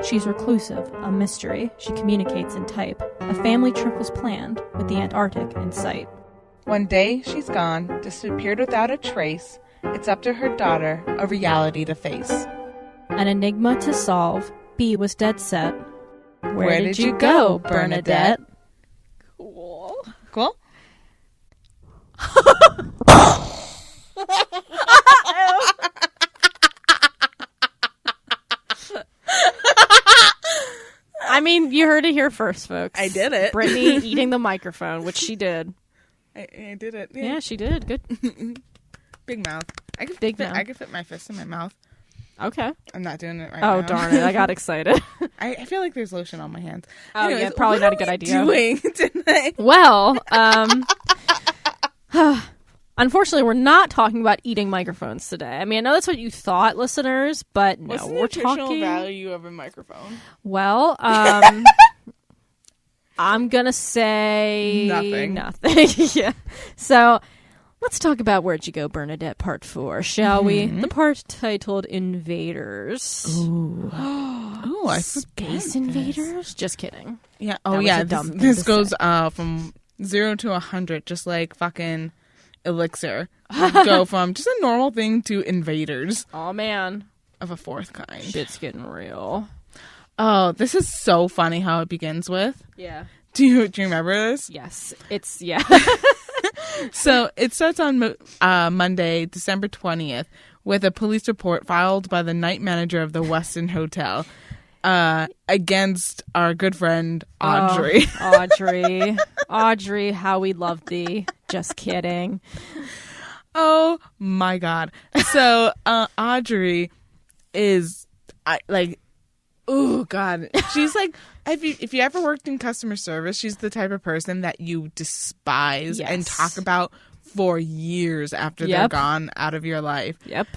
She's reclusive, a mystery. She communicates in type. A family trip was planned, with the Antarctic in sight. One day, she's gone, disappeared without a trace. It's up to her daughter, a reality to face. An enigma to solve. B was dead set. Where did you go, Bernadette? Cool. Cool? I mean, you heard it here first, folks. I did it. Brittany eating the microphone, which she did. I did it. Yeah, she did. Good. Big mouth. I could fit my fist in my mouth. Okay. I'm not doing it right now. Oh, darn it. I got excited. I feel like there's lotion on my hands. Oh, Anyways, yeah, probably not a good idea. What are we doing tonight? Well, unfortunately, we're not talking about eating microphones today. I mean, I know that's what you thought, listeners, but no, What's the we're nutritional talking value of a microphone? Well, I'm gonna say nothing. Yeah. So let's talk about Where'd You Go, Bernadette, Part 4, shall we? The part titled Invaders. Ooh. Oh, I Space Invaders? Just kidding. Yeah. Oh, yeah. This goes from 0 to 100, just like fucking Elixir. Go from just a normal thing to invaders. Oh, man. Of a fourth kind. Shit's getting real. Oh, this is so funny how it begins with. Yeah. Do you remember this? Yes. Yeah. So it starts on Monday, December 20th, with a police report filed by the night manager of the Westin Hotel against our good friend Audrey. Oh, Audrey, how we love thee. Just kidding. Oh my God. So Audrey is oh God, she's like, if you ever worked in customer service, she's the type of person that you despise and talk about for years after they're gone out of your life. Yep.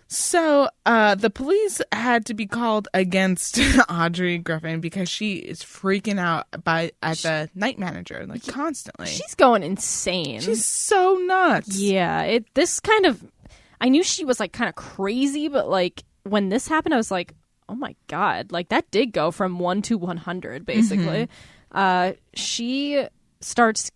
So the police had to be called against Audrey Griffin because she is freaking out at the night manager, like, constantly. She's going insane. She's so nuts. Yeah. I knew she was like kind of crazy, but like when this happened, I was like, oh my God, like that did go from 1 to 100, basically. She starts,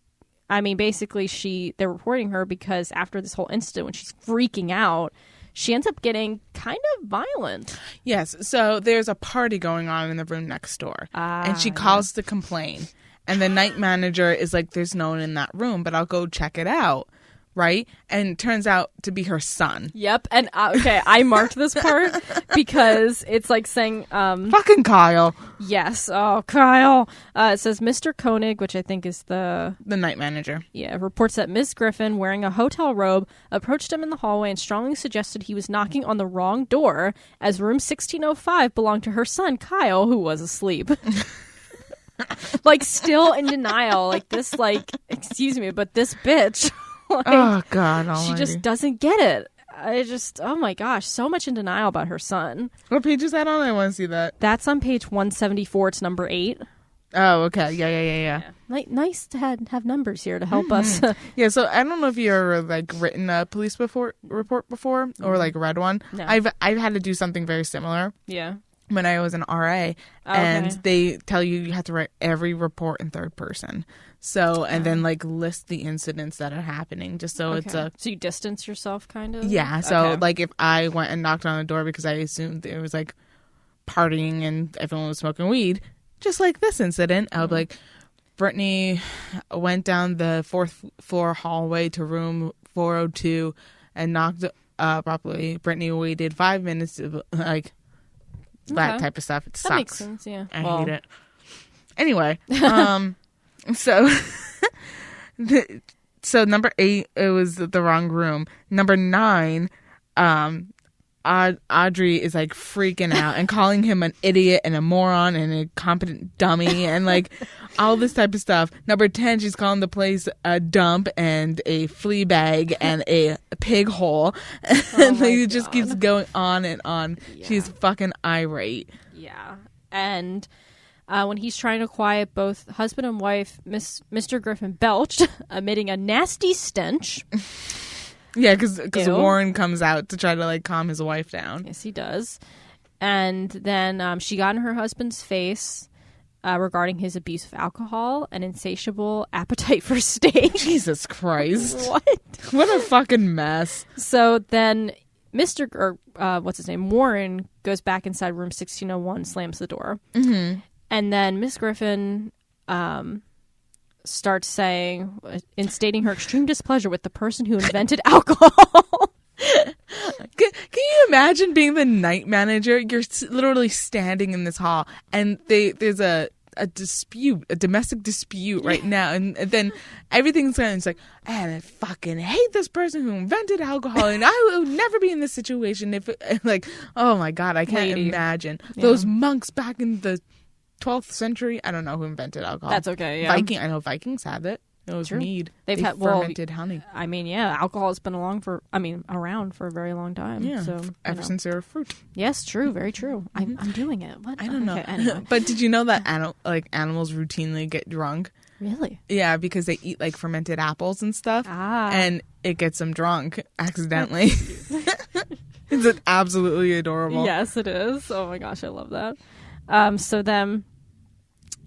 basically they're reporting her because after this whole incident, when she's freaking out, she ends up getting kind of violent. Yes, so there's a party going on in the room next door, and she calls to complain. And the night manager is like, there's no one in that room, but I'll go check it out. Right? And it turns out to be her son. Yep. And I marked this part because it's like saying fucking Kyle. Yes. Oh, Kyle. It says Mr. Koenig, which I think is the night manager. Yeah, reports that Miss Griffin, wearing a hotel robe, approached him in the hallway and strongly suggested he was knocking on the wrong door, as room 1605 belonged to her son, Kyle, who was asleep. Like, still in denial. Like, this, like, excuse me, but this bitch... Like, oh God almighty. She just doesn't get it. Oh my gosh, so much in denial about her son. What page is that on? I want to see that. That's on page 174. It's number 8. Oh, okay. Yeah. Nice to have numbers here to help us. Yeah, so I don't know if you ever like written a police report before or like read one. No. I've had to do something very similar. Yeah. When I was an RA, and they tell you have to write every report in third person. So, and then like list the incidents that are happening, just so it's so you distance yourself, kind of. Yeah. So like if I went and knocked on the door because I assumed it was like partying and everyone was smoking weed, just like this incident, I would be like, Brittany went down the 4th floor hallway to room 402 and knocked properly. Brittany waited 5 minutes to like. That type of stuff. It sucks. That makes sense, yeah. I hate it. Anyway, so so number 8, it was the wrong room. Number 9, Audrey is like freaking out and calling him an idiot and a moron and a incompetent dummy and like all this type of stuff. Number 10, she's calling the place a dump and a flea bag and a pig hole. And like, it just keeps going on and on. Yeah. She's fucking irate. Yeah. And when he's trying to quiet both husband and wife, Mr. Griffin belched, emitting a nasty stench. Yeah, because Warren comes out to try to like calm his wife down. Yes, he does. And then she got in her husband's face regarding his abuse of alcohol and insatiable appetite for steak. Jesus Christ. What? What a fucking mess. So then what's his name? Warren goes back inside room 1601, slams the door. Mm-hmm. And then Miss Griffin starts saying, stating her extreme displeasure with the person who invented alcohol. Can you imagine being the night manager? You're literally standing in this hall, and there's a dispute, a domestic dispute right now, and then everything's going. It's like, and I fucking hate this person who invented alcohol, and I would never be in this situation if, like, oh my god, I can't imagine those monks back in the 12th century. I don't know who invented alcohol. That's okay. Yeah, I know Vikings had it. It was mead. They've had fermented honey. I mean, yeah, alcohol has been around for a very long time. Yeah, so ever since they were fruit. Yes, true, very true. I'm doing it. What? I don't know. Anyway. But did you know that animals routinely get drunk? Really? Yeah, because they eat like fermented apples and stuff, and it gets them drunk accidentally. It's absolutely adorable. Yes, it is. Oh my gosh, I love that. So then.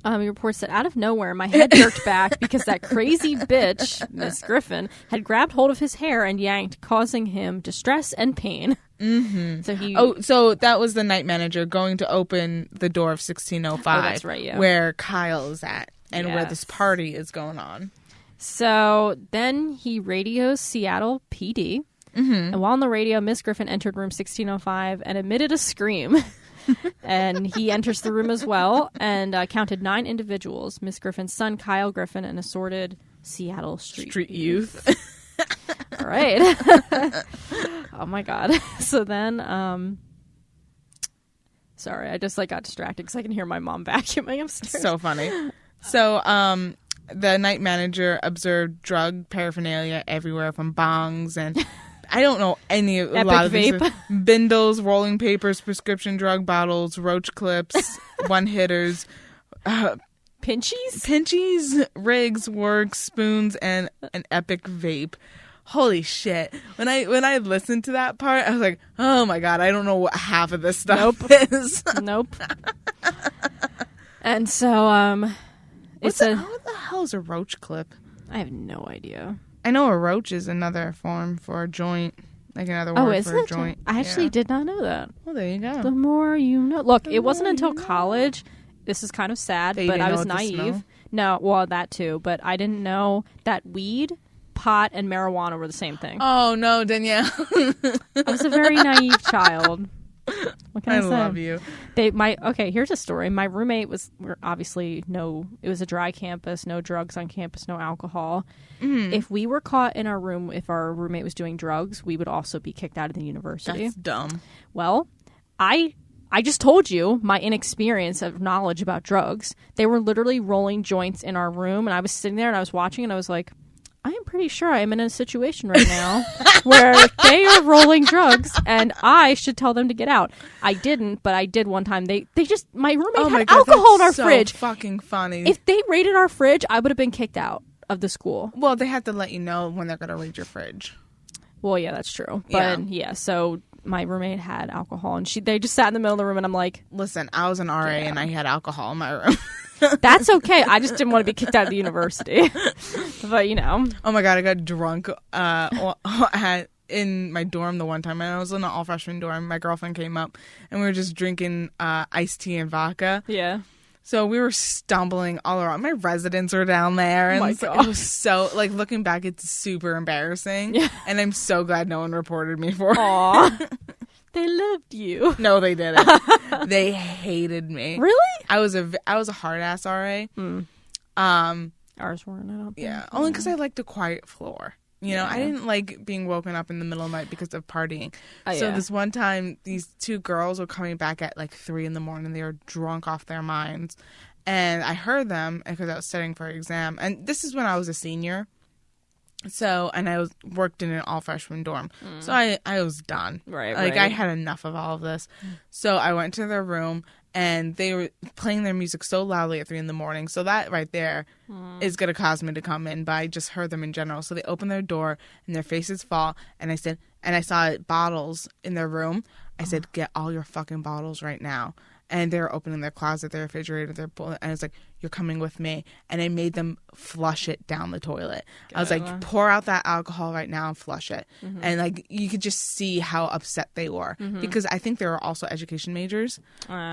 He reports that out of nowhere, my head jerked back because that crazy bitch, Miss Griffin, had grabbed hold of his hair and yanked, causing him distress and pain. Mm-hmm. So that was the night manager going to open the door of 1605. Oh, that's right, yeah. Where Kyle is at and where this party is going on. So then he radios Seattle PD. Mm-hmm. And while on the radio, Miss Griffin entered room 1605 and emitted a scream. And he enters the room as well and counted 9 individuals. Miss Griffin's son, Kyle Griffin, and assorted Seattle street youth. All right. Oh, my God. So then, sorry, I just got distracted because I can hear my mom vacuuming upstairs. So funny. So the night manager observed drug paraphernalia everywhere from bongs and... I don't know a lot of these bindles, rolling papers, prescription drug bottles, roach clips, one-hitters, pinchies, rigs, works, spoons, and an epic vape. Holy shit. When I listened to that part, I was like, oh my god, I don't know what half of this stuff is. Nope. And so, what the hell is a roach clip? I have no idea. I know a roach is another form for a joint, like another word for a joint. I actually did not know that. Well, there you go. The more you know. Look, it wasn't until college. This is kind of sad, but I was naive. No, well, that too. But I didn't know that weed, pot, and marijuana were the same thing. Oh, no, Danielle. I was a very naive child. What can I say? Love you. Okay, here's a story. My roommate it was a dry campus, no drugs on campus, no alcohol. Mm. If we were caught in our room, if our roommate was doing drugs, we would also be kicked out of the university. That's dumb. Well, I just told you my inexperience of knowledge about drugs. They were literally rolling joints in our room, and I was sitting there and I was watching, and I was like, I am pretty sure I am in a situation right now where they are rolling drugs and I should tell them to get out. I didn't, but I did one time. My roommate had alcohol in our fridge. Fucking funny. If they raided our fridge, I would have been kicked out of the school. Well, they have to let you know when they're going to raid your fridge. Well, yeah, that's true. But so my roommate had alcohol and they just sat in the middle of the room and I'm like, listen, I was an RA and I had alcohol in my room. That's okay. I just didn't want to be kicked out of the university. But, Oh, my God. I got drunk in my dorm the one time. And I was in an all-freshman dorm. My girlfriend came up, and we were just drinking iced tea and vodka. Yeah. So we were stumbling all around. My residents were down there. And it was so, looking back, it's super embarrassing. Yeah. And I'm so glad no one reported me for it. Aww. They loved you. No, they didn't. They hated me. Really? I was a hard ass RA. Mm. Ours weren't. I don't think. Yeah, only because I liked a quiet floor. I didn't like being woken up in the middle of the night because of partying. So this one time, these 2 girls were coming back at 3 a.m. They were drunk off their minds, and I heard them because I was studying for an exam. And this is when I was a senior. So, and I worked in an all-freshman dorm. So I was done. Right, I had enough of all of this. So I went to their room, and they were playing their music so loudly at 3 a.m. So that right there is going to cause me to come in, but I just heard them in general. So they opened their door and their faces fall. And I saw bottles in their room. I said, get all your fucking bottles right now. And they were opening their closet, their refrigerator, and I was like, you're coming with me. And I made them flush it down the toilet. I was like, pour out that alcohol right now and flush it. And like, you could just see how upset they were because I think they were also education majors.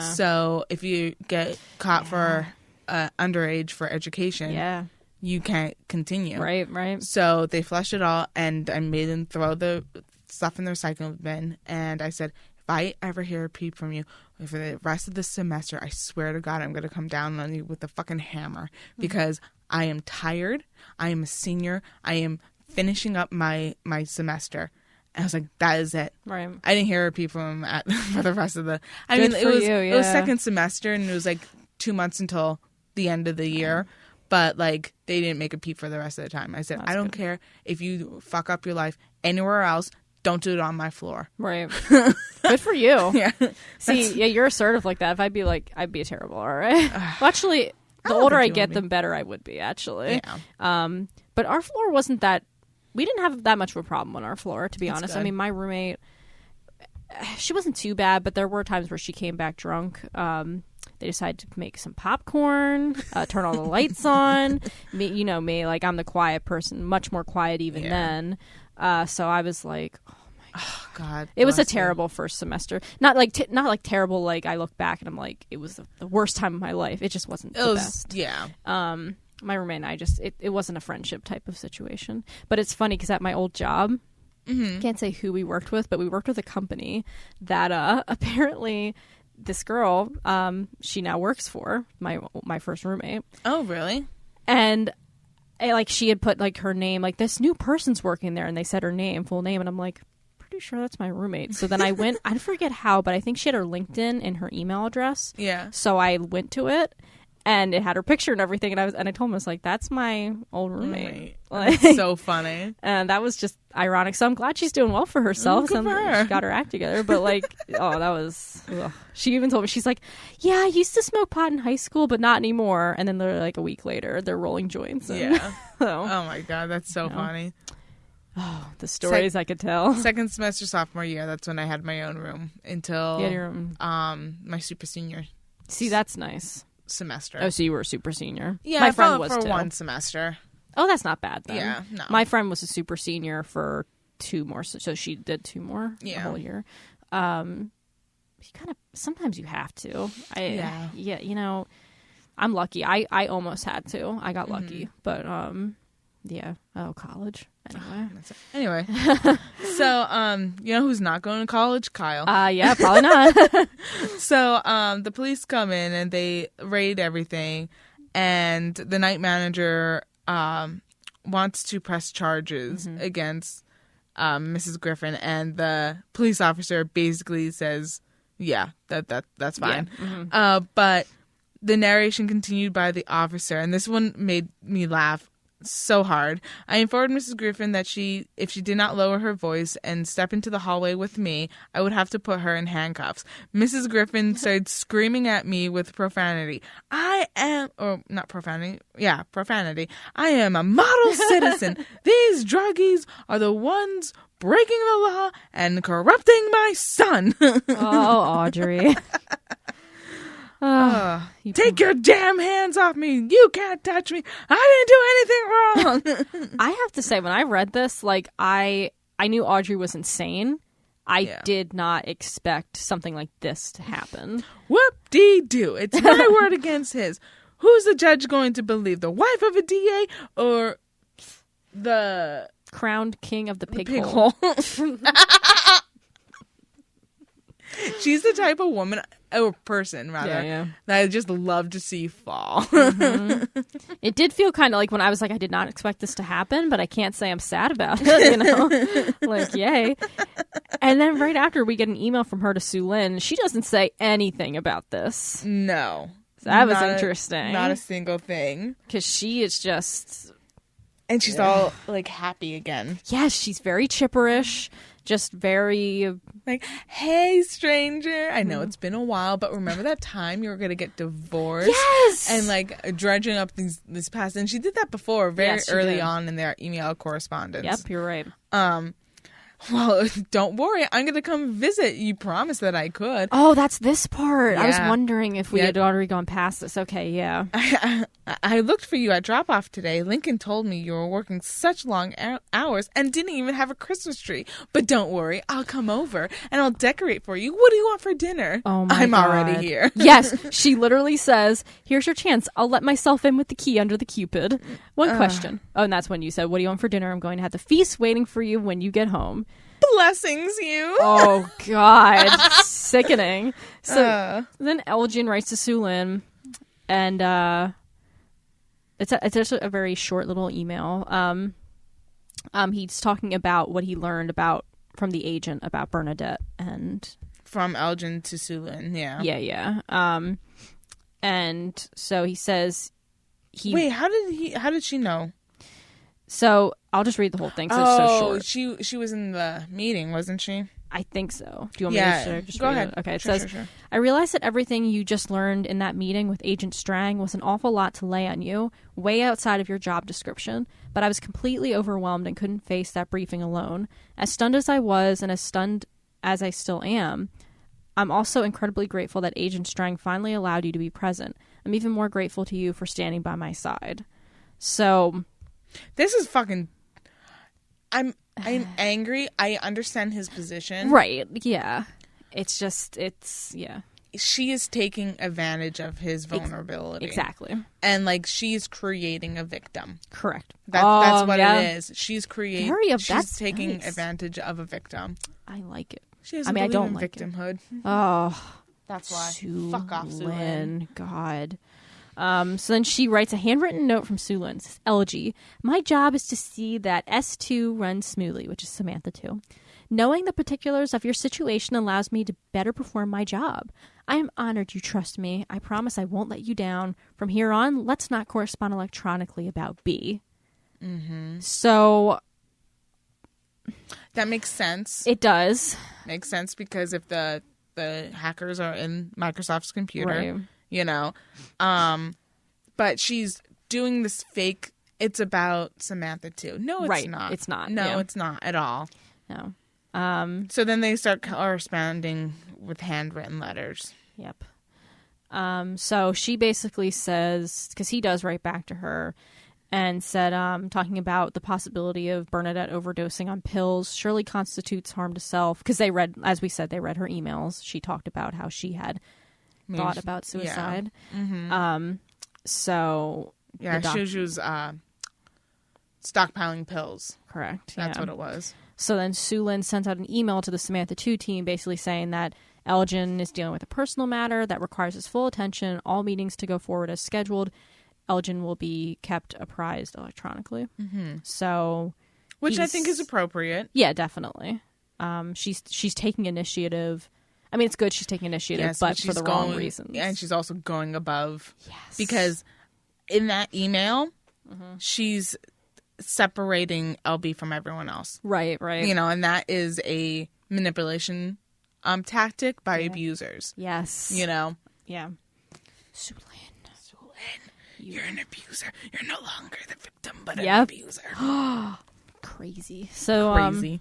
So if you get caught for underage for education, you can't continue. Right. So they flushed it all, and I made them throw the stuff in their recycling bin. And I said, if I ever hear a peep from you for the rest of the semester, I swear to God, I'm going to come down on you with a fucking hammer because I am tired. I am a senior. I am finishing up my semester. And I was like, that is it. Right. I didn't hear a peep from him for the rest of the... It was second semester, and it was like 2 months until the end of the year. But like, they didn't make a peep for the rest of the time. I said, I don't care if you fuck up your life anywhere else. Don't do it on my floor. Right. Good for you. Yeah. See, you're assertive like that. If I'd be like, I'd be terrible. All right. Well, actually, the older I get, the better I would be, actually. Yeah. But our floor wasn't that... We didn't have that much of a problem on our floor, to be honest. Good. I mean, my roommate, she wasn't too bad, but there were times where she came back drunk. They decided to make some popcorn, turn all the lights on. Me, like, I'm the quiet person, much more quiet even then. So I was like, oh my God. It was a terrible first semester. Not like terrible, like I look back and I'm like, it was the worst time of my life. It just wasn't the best. Yeah. My roommate and I it wasn't a friendship type of situation. But it's funny because at my old job, I can't say who we worked with, but we worked with a company that apparently this girl, she now works for my first roommate. Oh, really? And like she had put like her name, like this new person's working there, and they said her full name, and I'm like, pretty sure that's my roommate. So then I went, I forget how, but I think she had her LinkedIn and her email address. Yeah. So I went to it, and it had her picture and everything, and I told him, I was like, that's my old roommate. Like, that's so funny. And that was just ironic. So I'm glad she's doing well for herself. Good for her. She got her act together. But like, that was... Ugh. She even told me, she's like, yeah, I used to smoke pot in high school, but not anymore. And then they're like a week later, they're rolling joints. Yeah. So, oh my God, that's so funny. Oh, the stories I could tell. Second semester sophomore year, that's when I had my own room until my super senior. See, that's nice. Semester. Oh, so you were a super senior. Yeah, my friend was for too. 1 semester. Oh, that's not bad then. Yeah, no. My friend was a super senior for 2 more, so she did 2 more the whole year. You kind of, sometimes you have to. Yeah, I'm lucky. I almost had to. I got lucky, but college. Anyway. So, you know who's not going to college? Kyle. Yeah, probably not. So, the police come in and they raid everything, and the night manager wants to press charges against Mrs. Griffin, and the police officer basically says, yeah, that's fine. Yeah. But the narration continued by the officer, and this one made me laugh so hard. I informed Mrs. Griffin that if she did not lower her voice and step into the hallway with me, I would have to put her in handcuffs. Mrs. Griffin started screaming at me with profanity. Profanity. I am a model citizen. These druggies are the ones breaking the law and corrupting my son. Oh, Audrey. Take your damn hands off me. You can't touch me. I didn't do anything wrong. I have to say, when I read this, like, I knew Audrey was insane. I did not expect something like this to happen. Whoop-dee-doo. It's my word against his. Who's the judge going to believe? The wife of a DA or the crowned king of the pig hole? She's the type of woman, or person rather, that I just love to see fall. It did feel kind of like when I was like, I did not expect this to happen, but I can't say I'm sad about it, like, yay. And then right after, we get an email from her to Soo-Lin. She doesn't say anything about this. No. So that was interesting. Not a single thing. Because she is just... And she's all, like, happy again. Yes, she's very chipperish. Just very like, hey, stranger, I know it's been a while, but remember that time you were going to get divorced? Yes! And like dredging up this past. And she did that before, very early on in their email correspondence. Yep, you're right. Well, don't worry. I'm going to come visit. You promised that I could. Oh, that's this part. Yeah. I was wondering if we had already gone past this. Okay, yeah. I looked for you at drop-off today. Lincoln told me you were working such long hours and didn't even have a Christmas tree. But don't worry. I'll come over and I'll decorate for you. What do you want for dinner? Oh, my I'm God. already here. Yes, she literally says, here's your chance. I'll let myself in with the key under the Cupid. One question. Oh, and that's when you said, what do you want for dinner? I'm going to have the feast waiting for you when you get home. Blessings, you. Oh, God. Sickening. So then Elgin writes to Soo-Lin, and it's actually a very short little email. He's talking about what he learned from the agent about Bernadette and from Elgin to Soo-Lin, yeah. Yeah. And so he says Wait, how did she know? So I'll just read the whole thing. So it's so short. she was in the meeting, wasn't she? I think so. Do you want me to just go read ahead? It? Okay, it Sure, says, sure. I realized that everything you just learned in that meeting with Agent Strang was an awful lot to lay on you, way outside of your job description, but I was completely overwhelmed and couldn't face that briefing alone. As stunned as I was, and as stunned as I still am, I'm also incredibly grateful that Agent Strang finally allowed you to be present. I'm even more grateful to you for standing by my side. So... This is fucking... I'm angry. I understand his position. Right, yeah. It's yeah. She is taking advantage of his vulnerability. Exactly. And, like, she's creating a victim. Correct. That's what it is. She's taking nice. advantage of a victim. I like it. She doesn't believe in victimhood. Oh. That's why. Soo-Lin. Fuck off, Soo-Lin. God. So then she writes a handwritten note from Soo-Lin. It says, LG, my job is to see that S2 runs smoothly, which is Samantha 2. Knowing the particulars of your situation allows me to better perform my job. I am honored you trust me. I promise I won't let you down. From here on, let's not correspond electronically about B. Mm-hmm. So... That makes sense. It does. Makes sense because if the hackers are in Microsoft's computer... Right. You know, but she's doing this fake. It's about Samantha too. No, it's not. It's not. No, it's not at all. No. So then they start corresponding with handwritten letters. Yep. So she basically says, because he does write back to her and said, talking about the possibility of Bernadette overdosing on pills surely constitutes harm to self. Because they read her emails. She talked about how she had thought about suicide. Yeah. Mm-hmm. So yeah, she was stockpiling pills. Correct. That's what it was. So then Soo-Lin sent out an email to the Samantha 2 team basically saying that Elgin is dealing with a personal matter that requires his full attention. All meetings to go forward as scheduled. Elgin will be kept apprised electronically. Mm-hmm. So, which I think is appropriate. Yeah, definitely. She's taking initiative. I mean, it's good she's taking initiative, yes, but for the wrong reasons. And she's also going above. Yes. Because in that email, she's separating LB from everyone else. Right. You know, and that is a manipulation tactic by abusers. Yes. You know? Yeah. Soo-Lin. You're an abuser. You're no longer the victim, but an abuser. Crazy. So, crazy.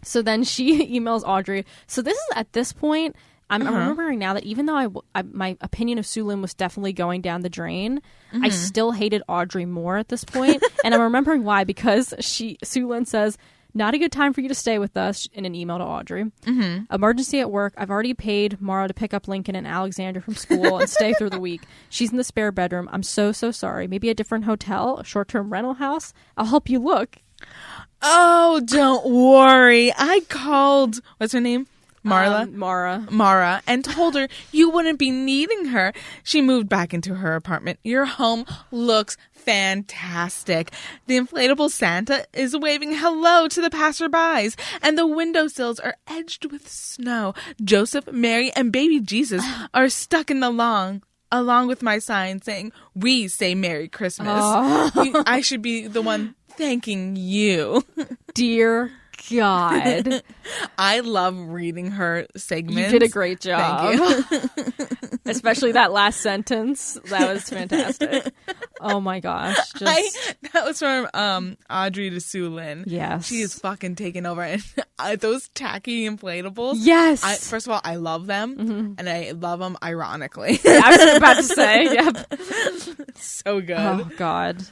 So then she emails Audrey. So this is at this point, I'm remembering now that even though my opinion of Soo-Lin was definitely going down the drain, I still hated Audrey more at this point. And I'm remembering why, because Soo-Lin says, not a good time for you to stay with us, in an email to Audrey. Mm-hmm. Emergency at work. I've already paid Mara to pick up Lincoln and Alexander from school and stay through the week. She's in the spare bedroom. I'm so sorry. Maybe a different hotel, a short-term rental house. I'll help you look. Oh, don't worry. I called, what's her name? Mara, and told her you wouldn't be needing her. She moved back into her apartment. Your home looks fantastic. The inflatable Santa is waving hello to the passerbys, and the windowsills are edged with snow. Joseph, Mary, and baby Jesus are stuck in the lawn, along with my sign saying, "We say Merry Christmas." I should be the one thanking you. Dear God. I love reading her segments. You did a great job. Thank you. Especially that last sentence. That was fantastic. Oh my gosh. That was from Audrey to Soo-Lin. Yes. She is fucking taking over. And those tacky inflatables. Yes. First of all, I love them. And I love them ironically. I was about to say. Yep. So good. Oh God.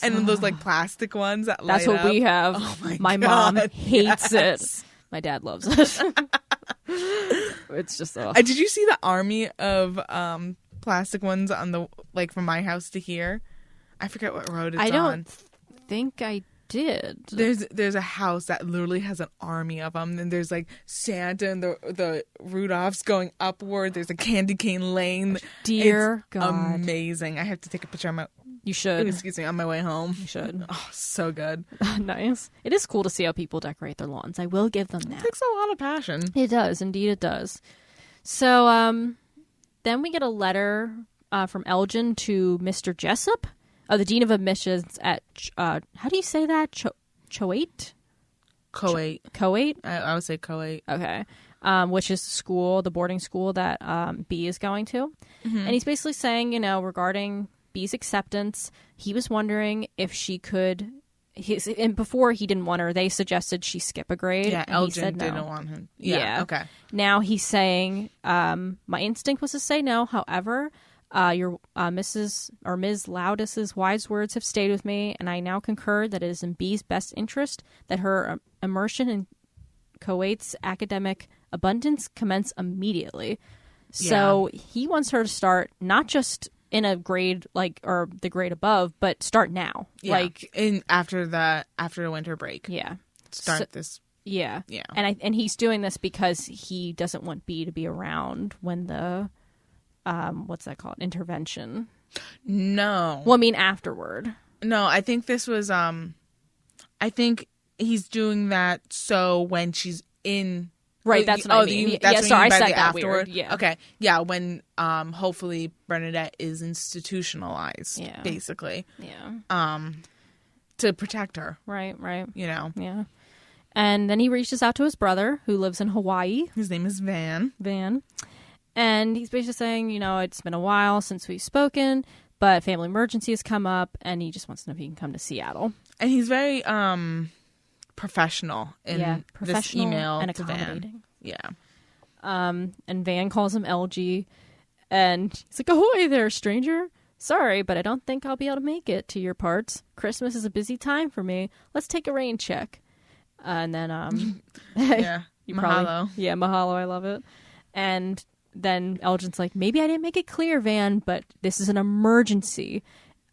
And then those like plastic ones that That's light what up. we have. Oh my God, mom hates yes. it. My dad loves it. It's just Did you see the army of plastic ones on the like from my house to here? I forget what road it's on. I don't think I did. There's a house that literally has an army of them. And there's like Santa and the Rudolphs going upward. There's a candy cane lane. Dear It's God. amazing. I have to take a picture on You should. on my way home. You should. Oh, so good. Nice. It is cool to see how people decorate their lawns. I will give them that. It takes a lot of passion. It does. Indeed it does. So then we get a letter from Elgin to Mr. Jessup, the Dean of Admissions at, how do you say that? Choate? Coate. Coate? I would say Coate. Okay. Which is the boarding school that B is going to. Mm-hmm. And he's basically saying, regarding B's acceptance, he was wondering if she could... and before he didn't want her, they suggested she skip a grade. Yeah, and Elgin he said no. didn't want him. Yeah, okay. Now he's saying, my instinct was to say no. However, your Ms. Loudis's wise words have stayed with me, and I now concur that it is in B's best interest that her immersion in Coate's academic abundance commence immedely. So he wants her to start not just in a grade or the grade above, but start now. Yeah. After the winter break. Yeah. Start this. Yeah. Yeah. And he's doing this because he doesn't want B to be around when the what's that called? Intervention. No. Well, I mean afterward. No, I think this was I think he's doing that so when she's in. Right, that's what I mean. Sorry, I said that afterward. Yeah. Okay. Yeah, when hopefully Bernadette is institutionalized, basically. Yeah. To protect her. Right. Yeah. And then he reaches out to his brother, who lives in Hawaii. His name is Van. And he's basically saying, it's been a while since we've spoken, but family emergency has come up, and he just wants to know if he can come to Seattle. And he's very professional in this email and to accommodating. Van. Yeah. And Van calls him LG, and he's like, "Ahoy there, stranger. Sorry, but I don't think I'll be able to make it to your parts. Christmas is a busy time for me. Let's take a rain check." And then, yeah, mahalo. Mahalo. I love it. And then Elgin's like, "Maybe I didn't make it clear, Van, but this is an emergency.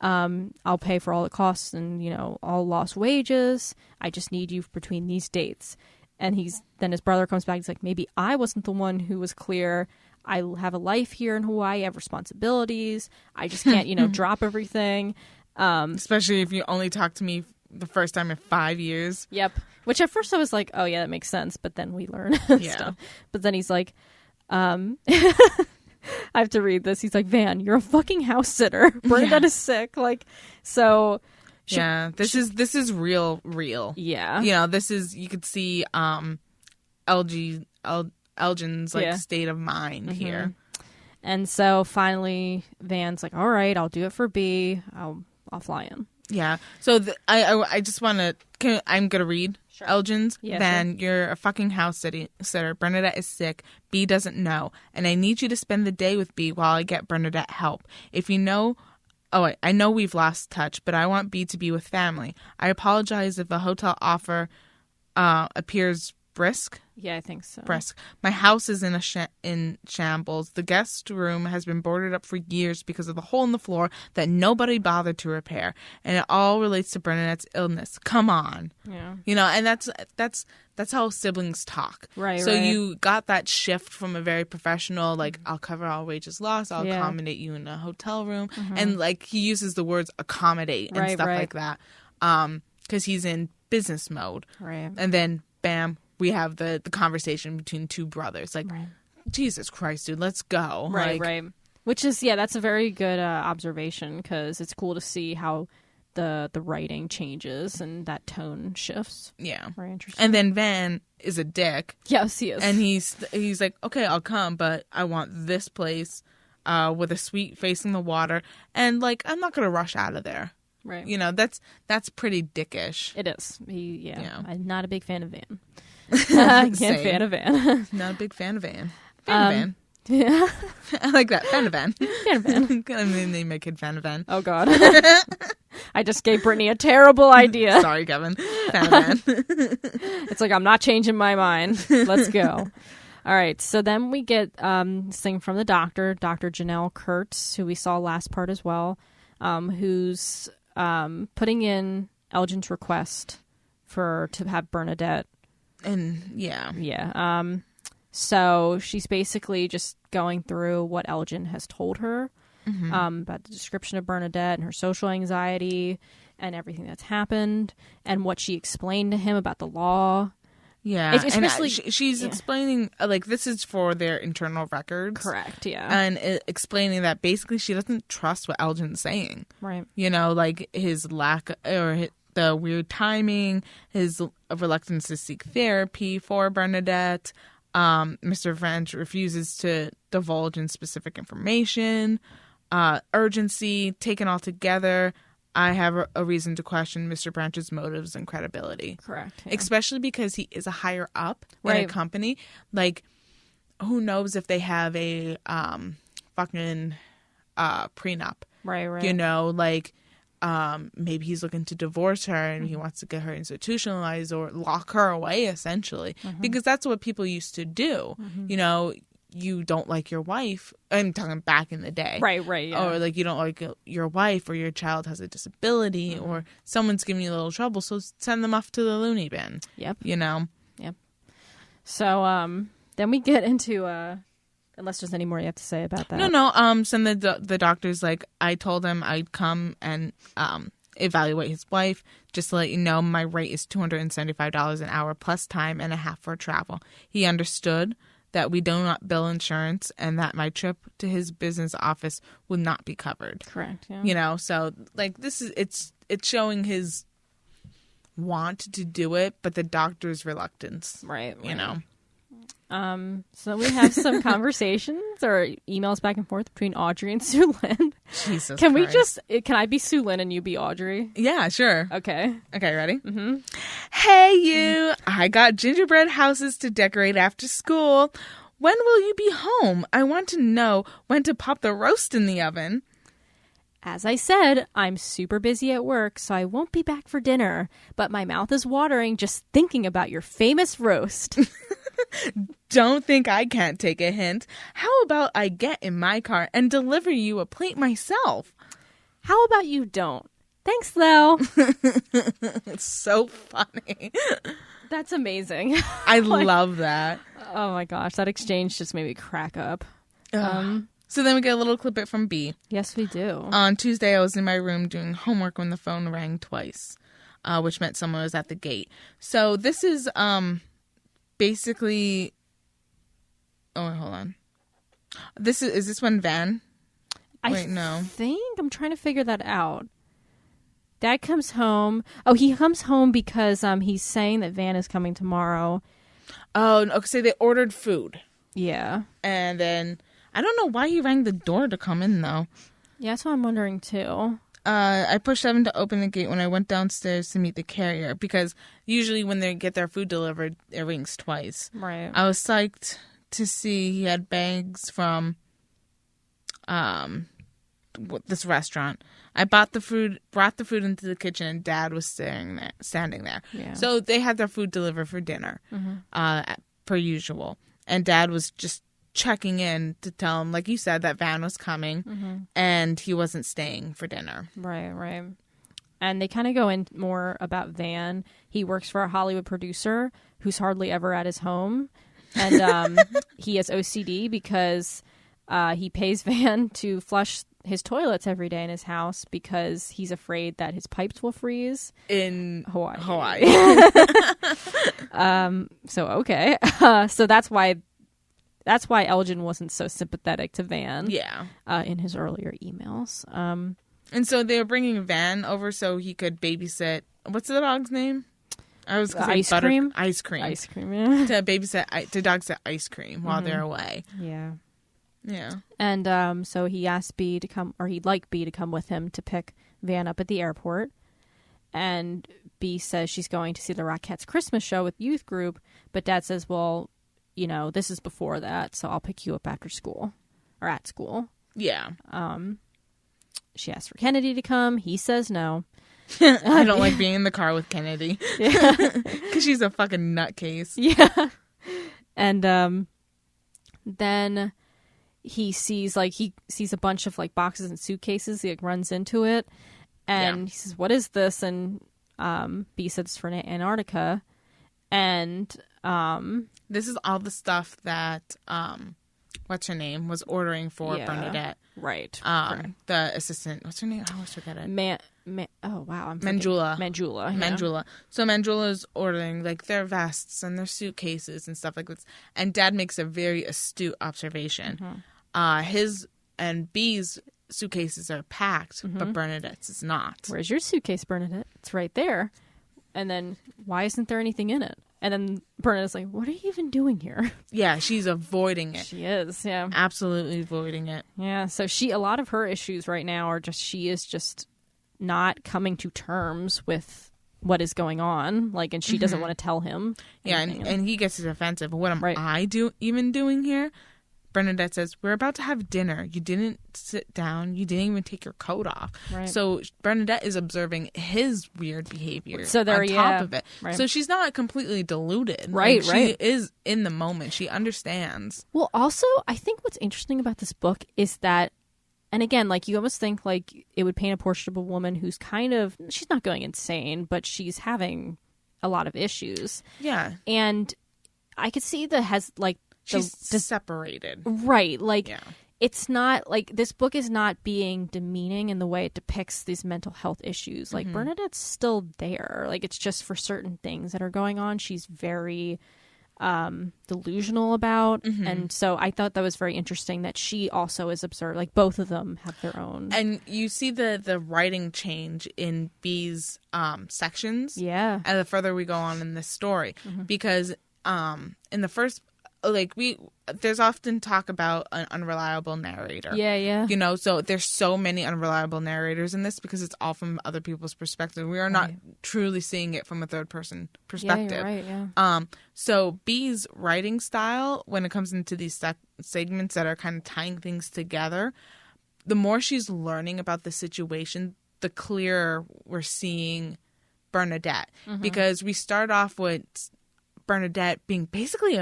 I'll pay for all the costs and, all lost wages. I just need you between these dates." And then his brother comes back. He's like, "Maybe I wasn't the one who was clear. I have a life here in Hawaii. I have responsibilities. I just can't, drop everything." Especially if you only talk to me the first time in 5 years. Yep. Which at first I was like, oh yeah, that makes sense. But then we learn stuff. But then he's like, I have to read this. He's like, "Van, you're a fucking house sitter. Bernadette is sick." So. This is real. Yeah. This is, you could see Elgin's state of mind here. And so finally Van's like, "All right, I'll do it for B. I'll fly in." Yeah. So I just want to, I'm going to read Elgin's. Yeah, Van, you're a fucking house sitter. Bernadette is sick. B doesn't know. And I need you to spend the day with B while I get Bernadette help. If you know... Oh, wait, I know we've lost touch, but I want B to be with family. I apologize if the hotel offer appears brisk. Yeah, I think so. Brisk. My house is in shambles. The guest room has been boarded up for years because of the hole in the floor that nobody bothered to repair, and it all relates to Bernadette's illness. Come on. Yeah. And that's how siblings talk. Right. So you got that shift from a very professional, I'll cover all wages lost, I'll accommodate you in a hotel room, and he uses the words accommodate and stuff like that, because he's in business mode. Right. And then bam, we have the conversation between two brothers. Jesus Christ, dude, let's go. Right. Which is, that's a very good observation, because it's cool to see how the writing changes and that tone shifts. Yeah. Very interesting. And then Van is a dick. Yes, he is. And he's like, okay, I'll come, but I want this place with a suite facing the water. And, like, I'm not going to rush out of there. Right. You know, that's pretty dickish. It is. Yeah. I'm not a big fan of Van. Can't Same. fan of Van. Not a big fan of Van. Fan of Van. Yeah. I like that. Fan of Van. Fan of Van. I mean, they make it Fan of Van. Oh, God. I just gave Brittany a terrible idea. Sorry, Kevin. Fan of Van. It's like, I'm not changing my mind. Let's go. All right. So then we get this thing from the doctor, Dr. Janelle Kurtz, who we saw last part as well, who's putting in Elgin's request to have Bernadette. And, yeah. Yeah. So she's basically just going through what Elgin has told her about the description of Bernadette and her social anxiety and everything that's happened and what she explained to him about the law. Yeah. Especially, she's explaining, like, this is for their internal records. Correct, yeah. And explaining that basically she doesn't trust what Elgin's saying. Right. You know, like his lack or the weird timing, his reluctance to seek therapy for Bernadette. Mr. French refuses to divulge in specific information, urgency, taken all together. I have a reason to question Mr. Branch's motives and credibility. Correct. Yeah. Especially because he is a higher up in a company. Like, who knows if they have a fucking prenup. Right. You know, like, maybe he's looking to divorce her and he wants to get her institutionalized or lock her away, essentially, because that's what people used to do. You know, you don't like your wife. I'm talking back in the day. Right. Yeah. Or like you don't like your wife or your child has a disability or someone's giving you a little trouble. So send them off to the loony bin. Yep. You know? Yep. So then we get into unless there's any more you have to say about that. No. So the doctor's like, I told him I'd come and evaluate his wife. Just to let you know, my rate is $275 an hour plus time and a half for travel. He understood that we do not bill insurance and that my trip to his business office would not be covered. Correct. Yeah. You know, so like this is it's showing his want to do it, but the doctor's reluctance. Right. You know. So we have some conversations or emails back and forth between Audrey and Soo-Lin. Jesus Can Christ. can I be Soo-Lin and you be Audrey? Yeah, sure. Okay. Okay, ready? Mm-hmm. Hey, you. I got gingerbread houses to decorate after school. When will you be home? I want to know when to pop the roast in the oven. As I said, I'm super busy at work, so I won't be back for dinner. But my mouth is watering just thinking about your famous roast. Don't think I can't take a hint. How about I get in my car and deliver you a plate myself? How about you don't? Thanks, though. It's so funny. That's amazing. I love that. Oh my gosh, that exchange just made me crack up. So then we get a little clip from B. Yes, we do. On Tuesday, I was in my room doing homework when the phone rang twice, which meant someone was at the gate. So this is basically... Oh, wait, hold on. Is this one Van? No. I think I'm trying to figure that out. Dad comes home. Oh, he comes home because he's saying that Van is coming tomorrow. Oh, okay. So they ordered food. Yeah. And then I don't know why he rang the door to come in, though. Yeah, that's what I'm wondering, too. I pushed Evan to open the gate when I went downstairs to meet the carrier because usually when they get their food delivered, it rings twice. Right. I was psyched to see he had bags from this restaurant. I brought the food into the kitchen, and Dad was standing there. Yeah. So they had their food delivered for dinner, per usual. And Dad was just checking in to tell him, like you said, that Van was coming, and he wasn't staying for dinner. Right. And they kind of go in more about Van. He works for a Hollywood producer who's hardly ever at his home, and he has OCD because he pays Van to flush his toilets every day in his house because he's afraid that his pipes will freeze in Hawaii. So okay. So that's why Elgin wasn't so sympathetic to Van. Yeah. In his earlier emails. And so they were bringing Van over so he could babysit. What's the dog's name? I was going to say Cream. Ice cream. Ice cream. Yeah. To babysit to dogsit ice cream while they're away. Yeah. Yeah. And so he asked B to come, or he'd like B to come with him to pick Van up at the airport. And B says she's going to see the Rockettes Christmas show with youth group, but Dad says, well, you know, this is before that, so I'll pick you up after school or at school. Yeah. She asked for Kennedy to come. He says no. I don't like being in the car with Kennedy. Yeah. Because she's a fucking nutcase. Yeah. And then he sees a bunch of like boxes and suitcases. He like runs into it. And he says, what is this? And B said it's for Antarctica. And this is all the stuff that what's her name was ordering for Bernadette. Right. The assistant. What's her name? I always forget it. Oh wow. Manjula. Yeah. Manjula. So Manjula's ordering like their vests and their suitcases and stuff like this. And Dad makes a very astute observation. His and B's suitcases are packed, but Bernadette's is not. Where's your suitcase, Bernadette? It's right there. And then why isn't there anything in it? And then Bernadette's like, what are you even doing here? Yeah, she's avoiding it. She is, yeah. Absolutely avoiding it. Yeah, so a lot of her issues right now are just, she is just not coming to terms with what is going on. Like, and she doesn't want to tell him. Yeah, and he gets defensive. What am I doing here? Bernadette says, we're about to have dinner. You didn't sit down. You didn't even take your coat off. Right. So Bernadette is observing his weird behavior on top of it. Right. So she's not completely deluded. Right, like, she is in the moment. She understands. Well, also, I think what's interesting about this book is that, and again, like, you almost think like it would paint a portrait of a woman who's kind of, she's not going insane, but she's having a lot of issues. Yeah. And I could see she's separated. Right. Like, it's not, like, this book is not being demeaning in the way it depicts these mental health issues. Like, Bernadette's still there. Like, it's just for certain things that are going on, she's very delusional about. And so I thought that was very interesting that she also is observed. Like, both of them have their own. And you see the writing change in B's sections. Yeah. And the further we go on in this story. Because in the first... like, there's often talk about an unreliable narrator. Yeah. You know, so there's so many unreliable narrators in this because it's all from other people's perspective. We are not truly seeing it from a third person perspective. Yeah, you're right, yeah. So B's writing style, when it comes into these segments that are kind of tying things together, the more she's learning about the situation, the clearer we're seeing Bernadette. Because we start off with Bernadette being basically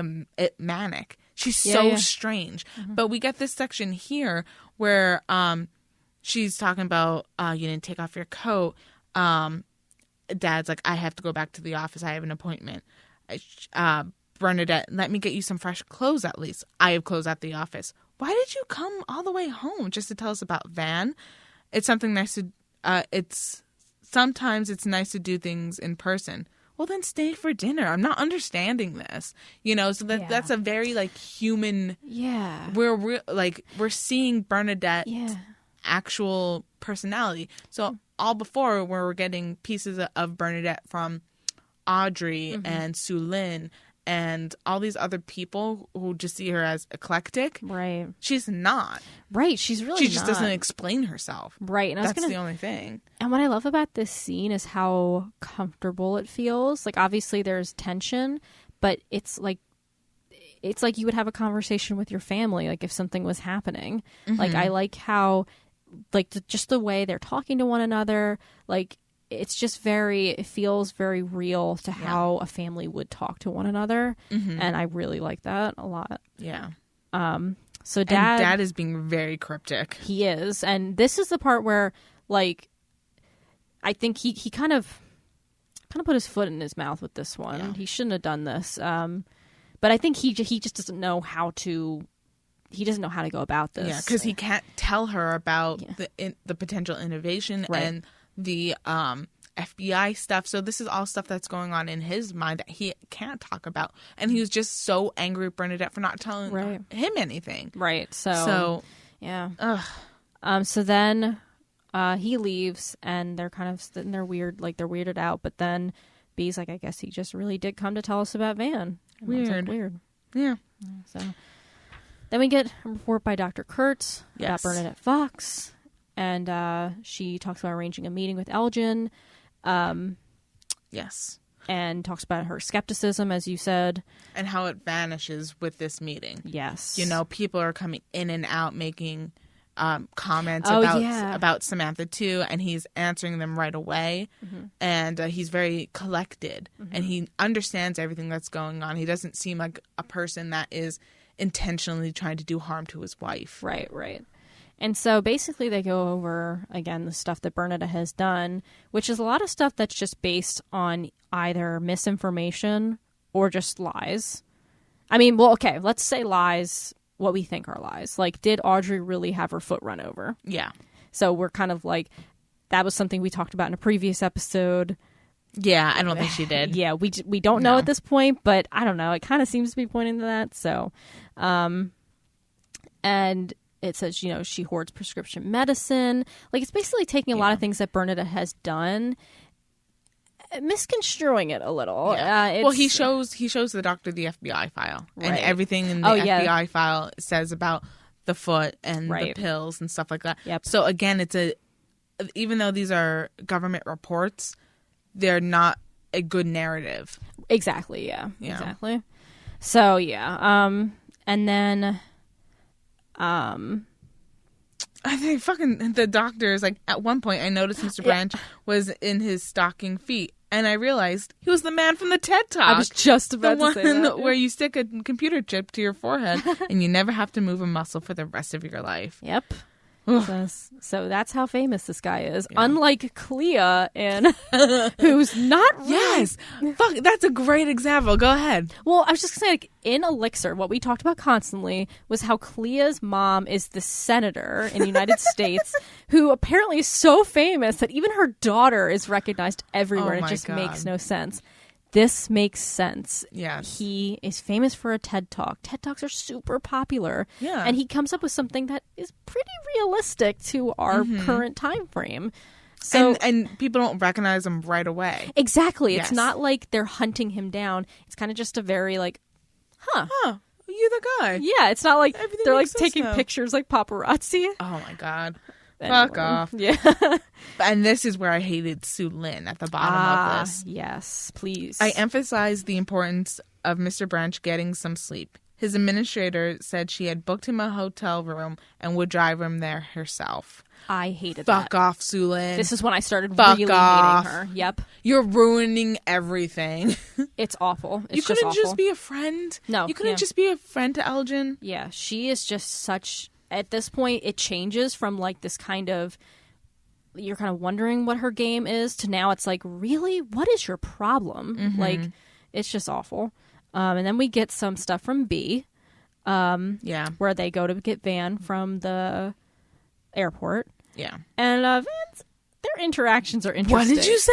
manic. She's so strange. But we get this section here where she's talking about you didn't take off your coat. Dad's like, I have to go back to the office. I have an appointment. Bernadette, let me get you some fresh clothes at least. I have clothes at the office. Why did you come all the way home just to tell us about Van? It's something nice to sometimes it's nice to do things in person. Well, then stay for dinner. I'm not understanding this, you know. So that's a very like human. Yeah, we're seeing Bernadette's actual personality. So all before where we're getting pieces of Bernadette from Audrey and Soo-Lin and all these other people who just see her as eclectic. Right. She's not. Right. She's really She just doesn't explain herself. Right. And that's the only thing. And what I love about this scene is how comfortable it feels. Like, obviously there's tension, but it's like you would have a conversation with your family, like if something was happening. Like, I like how, like, just the way they're talking to one another, like, it's just it feels very real to how a family would talk to one another. And I really like that a lot. Yeah. So Dad is being very cryptic. He is. And this is the part where, like, I think he kind of put his foot in his mouth with this one. Yeah. He shouldn't have done this. But I think he just doesn't know how to. He doesn't know how to go about this. Yeah, because he can't tell her about the potential innovation and the FBI stuff. So this is all stuff that's going on in his mind that he can't talk about. And he was just so angry at Bernadette for not telling him anything. Right. So yeah. Ugh. So then he leaves, and they're kind of sitting there weird, like they're weirded out. But then B's like, I guess he just really did come to tell us about Van. And I was like, weird. Yeah. So then we get a report by Dr. Kurtz about Bernadette Fox, and she talks about arranging a meeting with Elgin. Yes. And talks about her skepticism, as you said. And how it vanishes with this meeting. Yes. You know, people are coming in and out making comments about Samantha too, and he's answering them right away. And he's very collected, and he understands everything that's going on. He doesn't seem like a person that is intentionally trying to do harm to his wife. Right. And so basically they go over, again, the stuff that Bernadette has done, which is a lot of stuff that's just based on either misinformation or just lies. I mean, well, okay, let's say lies, what we think are lies. Like, did Audrey really have her foot run over? Yeah. So we're kind of like, that was something we talked about in a previous episode. Yeah, I don't think she did. Yeah, we don't know at this point, but I don't know. It kind of seems to be pointing to that. So, and it says, you know, she hoards prescription medicine. Like, it's basically taking a lot of things that Bernadette has done, misconstruing it a little. Yeah. Well, he shows the doctor the FBI file, and everything in the FBI file says about the foot and the pills and stuff like that. Yep. So again, even though these are government reports, they're not a good narrative. Exactly. Yeah. Exactly. So and then. I think fucking the doctor is like, at one point I noticed Mr. Branch was in his stocking feet, and I realized he was the man from the TED Talk. I was just about to say that. Where you stick a computer chip to your forehead and you never have to move a muscle for the rest of your life. Yep. So that's how famous this guy is. Yeah. Unlike Clea, who's not really... Yes. Fuck, that's a great example. Go ahead. Well, I was just going to say, like, in Elixir, what we talked about constantly was how Clea's mom is the senator in the United States who apparently is so famous that even her daughter is recognized everywhere. And it just makes no sense. This makes sense. Yes. He is famous for a TED Talk. TED Talks are super popular. Yeah. And he comes up with something that is pretty realistic to our current time frame. So, and people don't recognize him right away. Exactly. Yes. It's not like they're hunting him down. It's kind of just a very like, you're the guy. Yeah, it's not like everything they're like taking pictures like paparazzi. Oh my God. Anyway. Fuck off. Yeah. And this is where I hated Soo-Lin at the bottom of this. Yes, please. I emphasized the importance of Mr. Branch getting some sleep. His administrator said she had booked him a hotel room and would drive him there herself. I hated that. Fuck off, Soo-Lin. This is when I started really hating her. Yep. You're ruining everything. It's awful. You couldn't just be a friend? No. You couldn't just be a friend to Elgin? Yeah, she is just such... At this point, it changes from like this kind of... You're kind of wondering what her game is to now it's like, really? What is your problem? Like, it's just awful. And then we get some stuff from B. Where they go to get Van from the airport. Yeah. And their interactions are interesting. What did you say?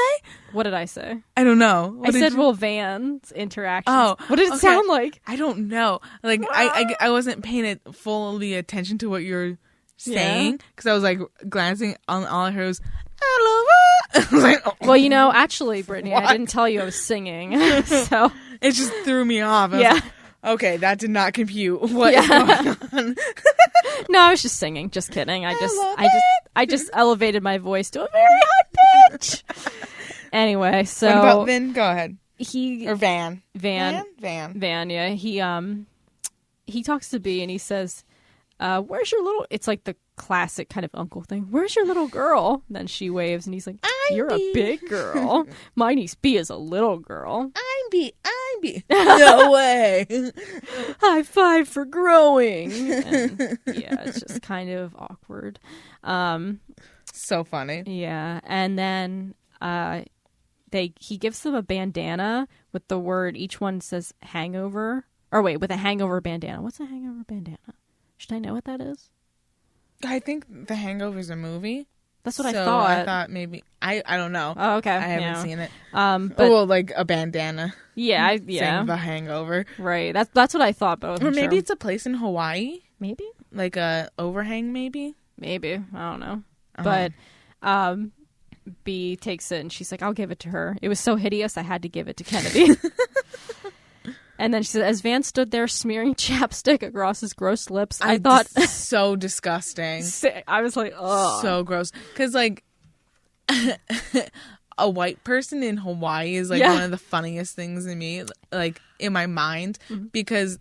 What did I say? I don't know. I said, Van's interactions. Oh. What did it sound like? I don't know. Like, I wasn't paying fully attention to what you're saying because I was like glancing on all I heard was, I was like, oh. Well, you know, actually, Brittany, I didn't tell you I was singing. So it just threw me off. I was like, okay, that did not compute. What is going on? No, I was just singing. Just kidding. I just elevated my voice to a very high pitch. Anyway, so what about Vin? Go ahead. Van. Yeah. He talks to B and he says, "Where's your little?" It's like the classic kind of uncle thing. Where's your little girl? And then she waves and he's like, "You're a big girl. My niece B is a little girl. I'm B. No way. High five for growing." And, it's just kind of awkward. So funny. Yeah, and then he gives them a bandana with the word. Each one says hangover. Or wait, with a hangover bandana. What's a hangover bandana? Should I know what that is? I think The Hangover's a movie. That's what I thought. I thought maybe I don't know. Oh, okay. I haven't seen it. But like a bandana. Yeah. Saying The Hangover. Right. That's what I thought, but I wasn't maybe sure. it's a place in Hawaii. Maybe. Like a overhang, maybe. Maybe. I don't know. But B takes it and she's like, I'll give it to her. It was so hideous, I had to give it to Kennedy. And then she said, as Van stood there smearing chapstick across his gross lips, I thought... so disgusting. I was like, oh. So gross. Because, like, a white person in Hawaii is, like, one of the funniest things to me, like, in my mind, because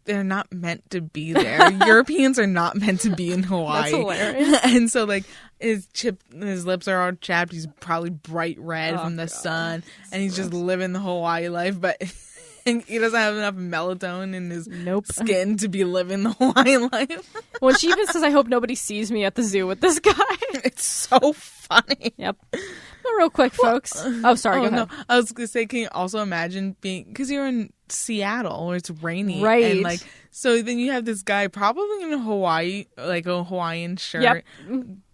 they're not meant to be there. Europeans are not meant to be in Hawaii. That's hilarious. And so, like, his lips are all chapped. He's probably bright red from the sun. And he's just living the Hawaii life. But he doesn't have enough melatonin in his skin to be living the Hawaiian life. Well, she even says, I hope nobody sees me at the zoo with this guy. It's so funny. Yep. But real quick, folks. Oh, sorry, go ahead. No. I was going to say, can you also imagine being... Because you're in Seattle where it's rainy. Right. And, like, so then you have this guy probably in Hawaii, like a Hawaiian shirt. Yep.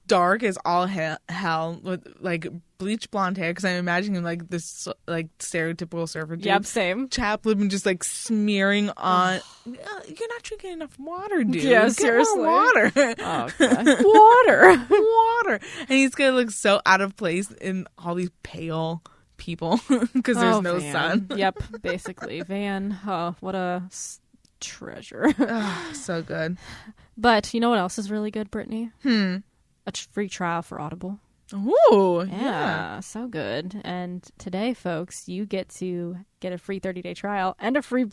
Dark as all hell with, like, bleach blonde hair. Because I'm imagining him like this, like, stereotypical surfer dude. Yep, same. Chapped lip and just, like, smearing on... You're not drinking enough water, dude. Yeah, Get seriously. more water. Oh, God. Water. Water. And he's going to look so out of place in all these pale people because there's no Van. sun. Yep, basically. Van, oh, what a treasure. So good. But you know what else is really good, Brittany? A free trial for Audible. Ooh, Yeah, so good. And today, folks, you get to get a free 30-day trial and a free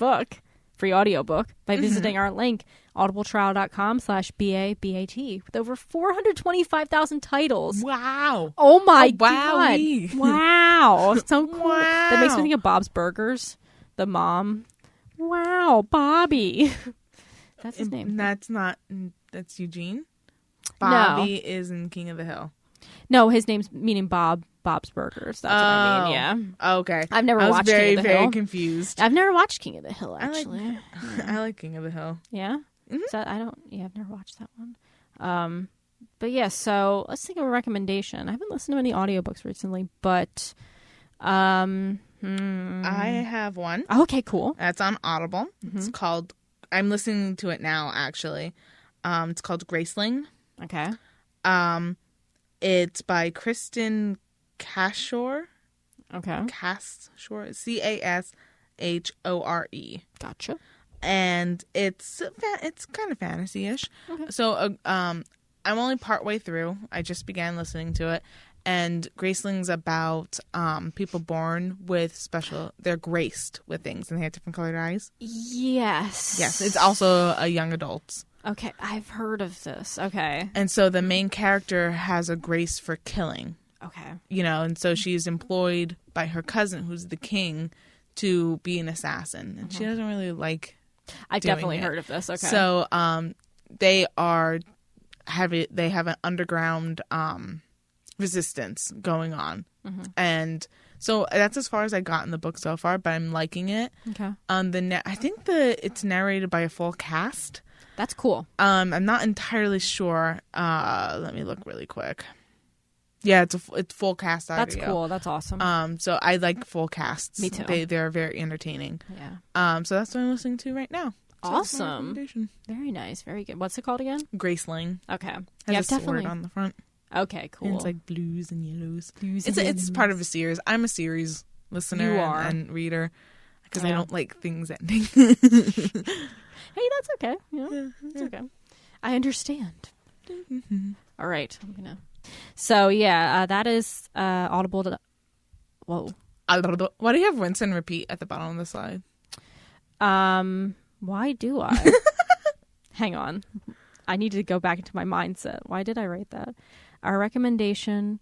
audiobook by visiting our link, audibletrial.com/BaBaT, with over 425,000 titles. Wow. Oh my God. Wow. So cool. Wow. That makes me think of Bob's Burgers, the mom. Wow, Bobby. That's his name. That's that's Eugene. Bobby is in King of the Hill. No, his name's meaning Bob's Burgers. That's what I mean, yeah. Okay. I've never watched King of the Hill. very confused. I've never watched King of the Hill, actually. I like King of the Hill. Yeah? So I've never watched that one. But yeah, so let's think of a recommendation. I haven't listened to any audiobooks recently, but I have one. Okay, cool. That's on Audible. It's called, I'm listening to it now, actually. It's called Graceling. Okay. It's by Kristen Cashore. Okay. Cashore. Cashore. Gotcha. And it's kind of fantasy-ish. Okay. So I'm only partway through. I just began listening to it. And Graceling's about people born with they're graced with things and they have different colored eyes. Yes. Yes. It's also a young adults. Okay. I've heard of this. Okay. And so the main character has a grace for killing. Okay. And so she's employed by her cousin, who's the king, to be an assassin. And she doesn't really like I've definitely heard of this. Okay. So they have an underground resistance going on. And so that's as far as I got in the book so far, but I'm liking it. Okay. I think it's narrated by a full cast. That's cool. I'm not entirely sure. Let me look really quick. Yeah, it's full cast audio. That's cool. That's awesome. So I like full casts. Me too. They're very entertaining. Yeah. So that's what I'm listening to right now. So awesome. Very nice. Very good. What's it called again? Graceling. Okay. Has a sword on the front. Okay, cool. And it's like blues and yellows. It's part of a series. I'm a series listener and reader because I don't like things ending. Hey, that's okay. It's okay. I understand. All right. So, yeah, that is Audible. Whoa. Why do you have rinse and repeat at the bottom of the slide? Why do I? Hang on. I need to go back into my mindset. Why did I write that? Our recommendation...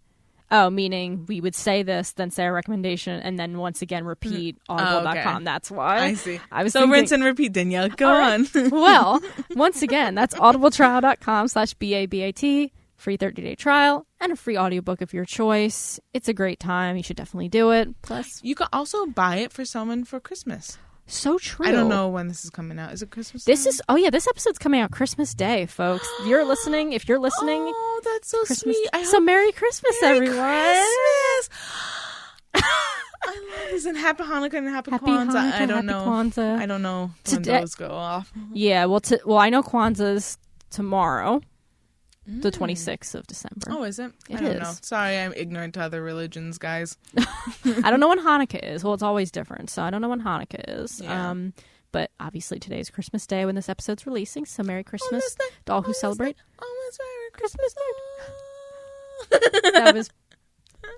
Oh, meaning we would say this, then say our recommendation, and then once again repeat audible.com. Okay. That's why. I see. I was thinking... rinse and repeat, Danielle. Go on. Well, once again, that's audibletrial.com/BaBaT. Free 30-day trial and a free audiobook of your choice. It's a great time. You should definitely do it. Plus, you could also buy it for someone for Christmas. So true. I don't know when this is coming out. Is it Christmas? This episode's coming out Christmas Day, folks. You're listening. If you're listening, oh, that's so Christmas. Sweet. So Merry Christmas, everyone. Christmas. I love this. And Happy Hanukkah and Happy Kwanzaa. I don't know. Kwanzaa. I don't know when those go off. Yeah. Well, I know Kwanzaa's tomorrow. the 26th of December. Oh, is it? It I don't is. know. Sorry, I'm ignorant to other religions, guys. I don't know when Hanukkah is. Well, it's always different, so I don't know when Hanukkah is. Yeah. But obviously today is Christmas Day when this episode's releasing, so Merry Christmas to all who celebrate. Almost Merry Christmas. That was...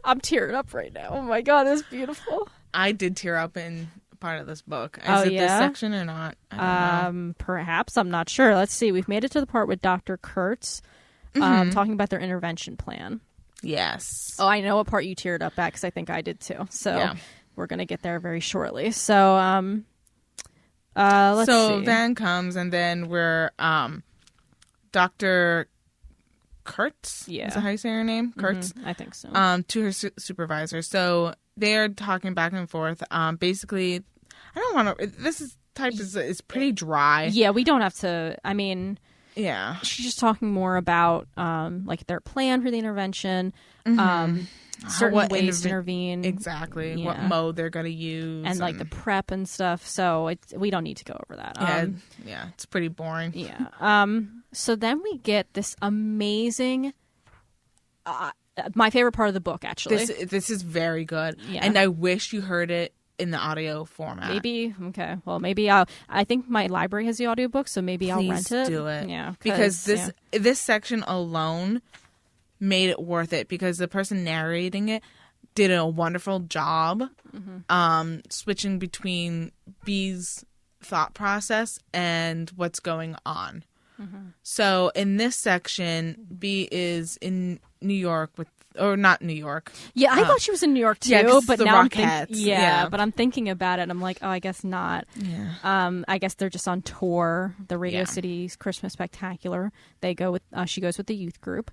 I'm tearing up right now. Oh my God, that's beautiful. I did tear up in part of this book. Is Oh, it yeah? this section or not? I don't know. Perhaps. I'm not sure. Let's see. We've made it to the part with Dr. Kurtz talking about their intervention plan. Yes. Oh, I know what part you teared up at because I think I did too. So Yeah. we're going to get there very shortly. So, let's see. Van comes, and then we're Dr. Kurtz. Yeah. Is that how you say her name? Kurtz. I think so. To her supervisor. So they're talking back and forth. Basically, I don't want to. This is pretty dry. Yeah, we don't have to. I mean, Yeah. she's just talking more about like their plan for the intervention, certain What ways to intervene, Exactly. Yeah. What mode they're going to use. and like the prep and stuff. So we don't need to go over that. Yeah, it's pretty boring. Yeah. So then we get this amazing, my favorite part of the book, actually. This is very good. Yeah. And I wish you heard it in the audio format. Maybe. Okay. Well, maybe I think my library has the audiobook, so maybe I'll rent it. Do it. Yeah. Because this section alone made it worth it, because the person narrating it did a wonderful job switching between B's thought process and what's going on. So in this section, B is in New York or not New York. Yeah, I thought she was in New York too, yeah, 'cause but the now Rockettes. Yeah, but I'm thinking about it and I'm like, oh, I guess not. Yeah. I guess they're just on tour, the Radio Yeah. City's Christmas Spectacular. They go with she goes with the youth group.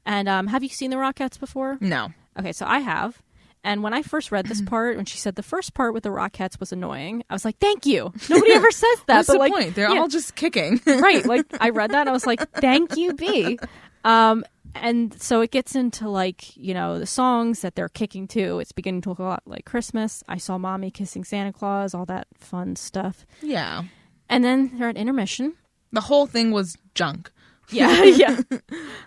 And have you seen the Rockettes before? No. Okay, so I have. And when I first read this part, when she said the first part with the Rockettes was annoying, I was like, thank you. Nobody ever says that. What's but the like, point? They're yeah, all just kicking. right. Like I read that and I was like, thank you, B. And so it gets into like, the songs that they're kicking to. It's beginning to look a lot like Christmas. I Saw Mommy Kissing Santa Claus, all that fun stuff. Yeah. And then they're at intermission. The whole thing was junk. Yeah, yeah.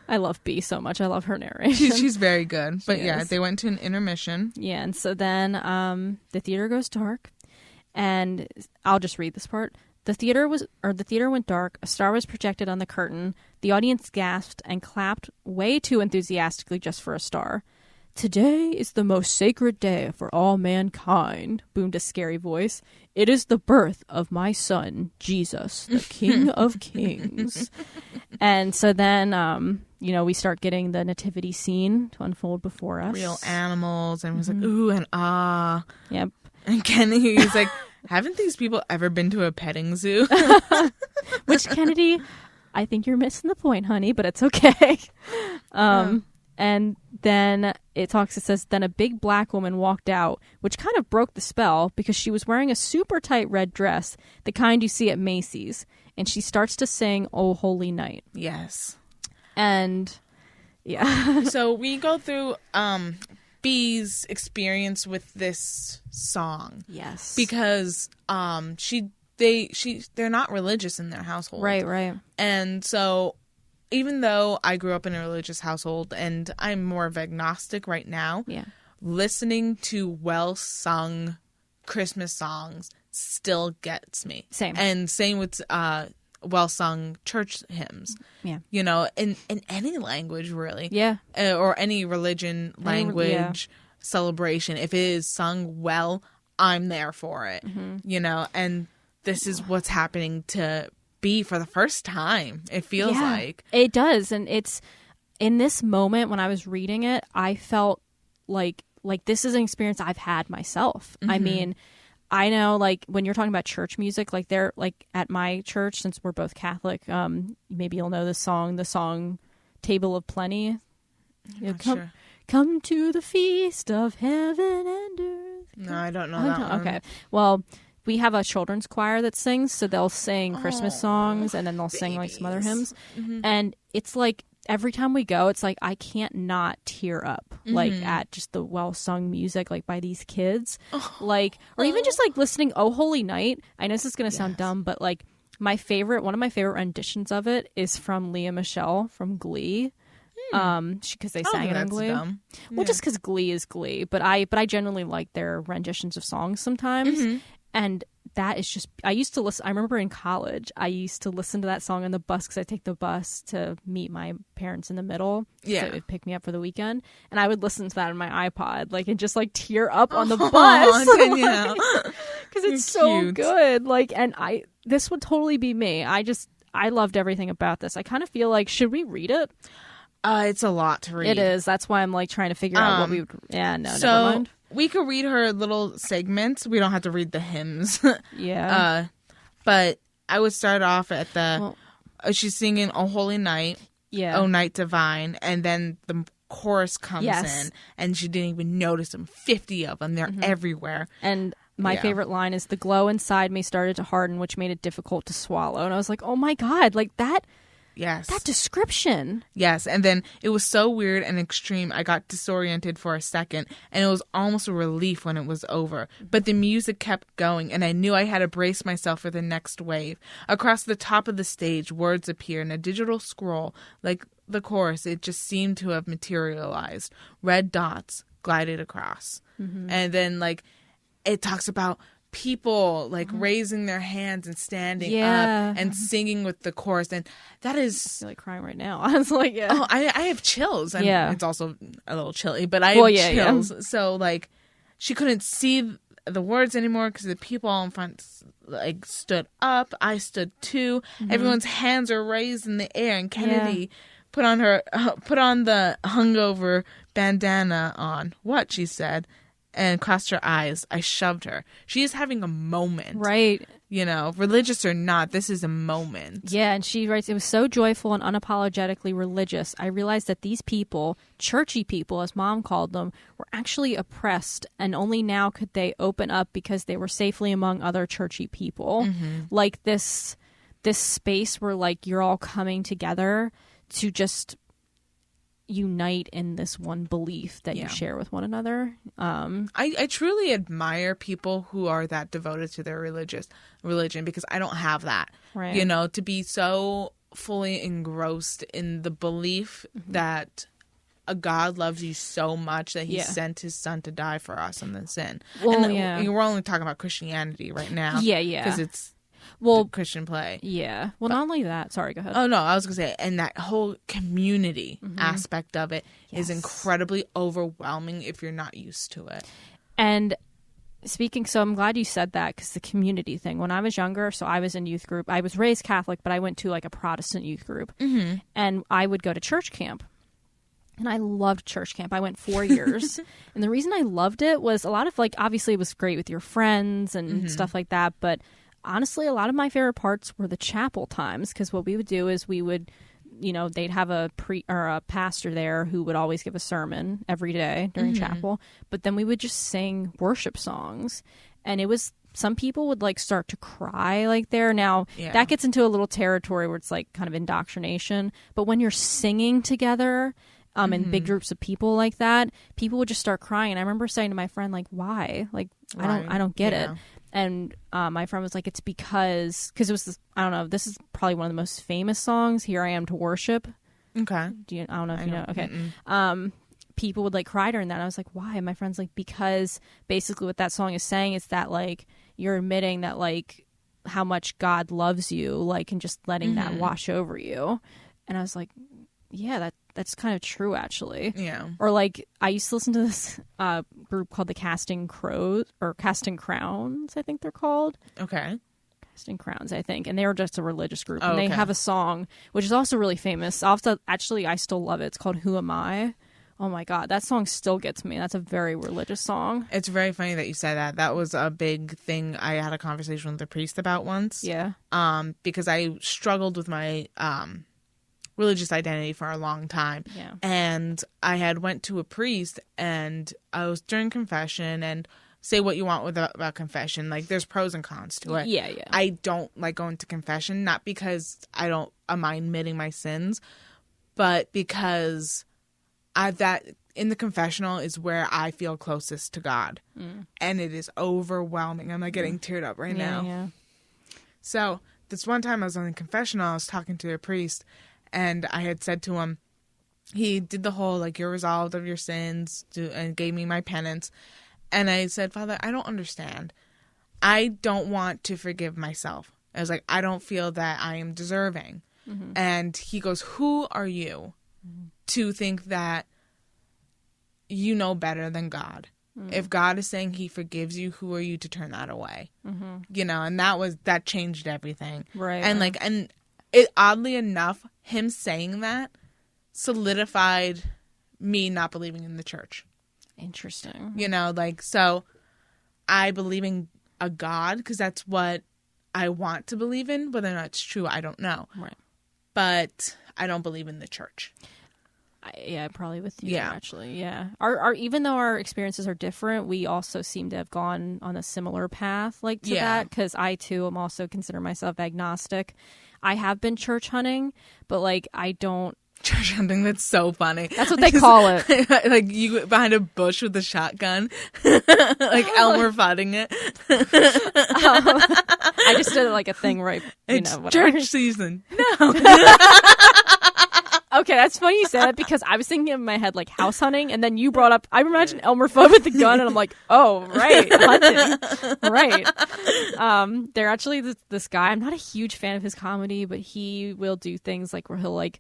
I love B so much. I love her narration. She's very good. But She yeah, is. they went to an intermission. Yeah, and so then the theater goes dark, and I'll just read this part. The theater went dark. A star was projected on the curtain. The audience gasped and clapped way too enthusiastically just for a star. Today is the most sacred day for all mankind, boomed a scary voice. It is the birth of my son, Jesus, the King of Kings. And so then, we start getting the nativity scene to unfold before us. Real animals. And it was like, ooh and ah. Yep. And Kennedy was like, haven't these people ever been to a petting zoo? Which, Kennedy, I think you're missing the point, honey, but it's okay. And then it says, then a big black woman walked out, which kind of broke the spell because she was wearing a super tight red dress, the kind you see at Macy's. And she starts to sing Oh Holy Night. Yes. And yeah. So we go through B's experience with this song. Yes. Because they're not religious in their household. Right. And so even though I grew up in a religious household and I'm more of agnostic right now, listening to well-sung Christmas songs still gets me. Same. And same with well-sung church hymns. Yeah. In any language, really. Yeah. Or any religion, language, celebration. If it is sung well, I'm there for it. And this is what's happening to B for the first time, it feels like. It does. And it's in this moment when I was reading it, I felt like this is an experience I've had myself. I mean, I know, like, when you're talking about church music, like, they're, like, at my church, since we're both Catholic, maybe you'll know the song Table of Plenty. Sure. Come to the feast of heaven and earth. No, I don't know that one. Okay. Well, we have a children's choir that sings, so they'll sing Christmas songs, and then they'll sing, like, some other hymns. And it's, like, every time we go, it's like I can't not tear up, like, at just the well-sung music, like, by these kids. Like, or even just, like, listening Oh Holy Night. I know this is going to sound dumb, but, like, one of my favorite renditions of it is from Lea Michele from Glee. Because they sang it in Glee. Dumb. Well, just because Glee is Glee, but I generally like their renditions of songs sometimes. And that is just, I used to listen, I remember in college, I used to listen to that song on the bus because I take the bus to meet my parents in the middle. Yeah. So it would pick me up for the weekend. And I would listen to that on my iPod, like, and just like tear up on the bus. Because it's so cute. good. Like, and this would totally be me. I loved everything about this. I kind of feel like, should we read it? It's a lot to read. It is. That's why I'm like trying to figure out what we would. Yeah, no, so never mind. We could read her little segments. We don't have to read the hymns. Yeah. But I would start off at she's singing "O Holy Night," Yeah. "O Night Divine," and then the chorus comes in, and she didn't even notice them. 50 of them. They're everywhere. And my favorite line is, "The glow inside me started to harden, which made it difficult to swallow." And I was like, oh my God, like that. Yes. That description. Yes. And then it was so weird and extreme. I got disoriented for a second, and it was almost a relief when it was over. But the music kept going, and I knew I had to brace myself for the next wave. Across the top of the stage, words appear in a digital scroll. Like the chorus, it just seemed to have materialized. Red dots glided across. And then, like, it talks about people like raising their hands and standing up and singing with the chorus, and that is, I feel like crying right now. I was like, I have chills. And it's also a little chilly, but I have chills. So like, she couldn't see the words anymore because the people all in front like stood up. I stood too. Everyone's hands are raised in the air, and Kennedy put on the hungover bandana on. What, she said, and crossed her eyes. I shoved her. She is having a moment. Right. You know, religious or not, this is a moment. Yeah, and she writes, "It was so joyful and unapologetically religious. I realized that these people, churchy people, as Mom called them, were actually oppressed, and only now could they open up because they were safely among other churchy people." Like this space where like you're all coming together to just unite in this one belief that you share with one another. I truly admire people who are that devoted to their religion, because I don't have that. Right. You know, to be so fully engrossed in the belief that a God loves you so much that he sent his son to die for us in the sin. Well, and we're only talking about Christianity right now. Yeah. Because it's Christian play. Yeah. Well, not only that. Sorry, go ahead. Oh, no, I was going to say, and that whole community aspect of it is incredibly overwhelming if you're not used to it. And so I'm glad you said that, because the community thing, when I was younger, so I was in youth group. I was raised Catholic, but I went to like a Protestant youth group. And I would go to church camp. And I loved church camp. I went 4 years. And the reason I loved it was a lot of like, obviously it was great with your friends and stuff like that, but honestly, a lot of my favorite parts were the chapel times, because what we would do is we would, you know, they'd have a pastor there who would always give a sermon every day during chapel, but then we would just sing worship songs, and it was, some people would like start to cry like there. Now that gets into a little territory where it's like kind of indoctrination, but when you're singing together in big groups of people like that, people would just start crying. And I remember saying to my friend, like, why? Like, I don't get it. And my friend was like, it's because it was this, I don't know, this is probably one of the most famous songs, "Here I Am to Worship." Okay. I don't know if you know. Okay. People would like cry during that. And I was like, why? And my friend's like, because basically what that song is saying is that like you're admitting that like how much God loves you, like, and just letting that wash over you. And I was like, yeah, that's kind of true, actually. Yeah. Or like, I used to listen to this group called the Casting Crowns, I think they're called. Okay. Casting Crowns, I think. And they were just a religious group. And they have a song, which is also really famous. Actually, I still love it. It's called "Who Am I?" Oh my God, that song still gets me. That's a very religious song. It's very funny that you said that. That was a big thing I had a conversation with the priest about once. Yeah. Because I struggled with my religious identity for a long time. Yeah. And I had went to a priest, and I was during confession, and say what you want about confession. Like, there's pros and cons to it. Yeah, yeah. I don't like going to confession, not because I don't mind admitting my sins, but because that in the confessional is where I feel closest to God. And it is overwhelming. I'm like getting teared up right now. Yeah. So this one time I was on the confessional, I was talking to a priest, and I had said to him, he did the whole, like, you're resolved of your sins, and gave me my penance. And I said, Father, I don't understand. I don't want to forgive myself. I was like, I don't feel that I am deserving. Mm-hmm. And he goes, who are you to think that you know better than God? Mm-hmm. If God is saying he forgives you, who are you to turn that away? Mm-hmm. You know, and that changed everything. Right. And like, and it, oddly enough, him saying that solidified me not believing in the church. Interesting. You know, like, so I believe in a God because that's what I want to believe in. Whether or not it's true, I don't know. Right. But I don't believe in the church. Yeah, probably with you, actually. Yeah. Our even though our experiences are different, we also seem to have gone on a similar path like to that, because I, too, am also consider myself agnostic. I have been church hunting, but, like, I don't. Church hunting, that's so funny. That's what they call it. Like, you behind a bush with a shotgun. Like Elmer fighting it. I just did, like, a thing right. It's whatever. church season. No. Okay, that's funny you said it, because I was thinking in my head, like, house hunting, and then you brought up, I imagine Elmer Fudd with the gun, and I'm like, oh, right, hunting. Right. They're actually this guy, I'm not a huge fan of his comedy, but he will do things like where he'll, like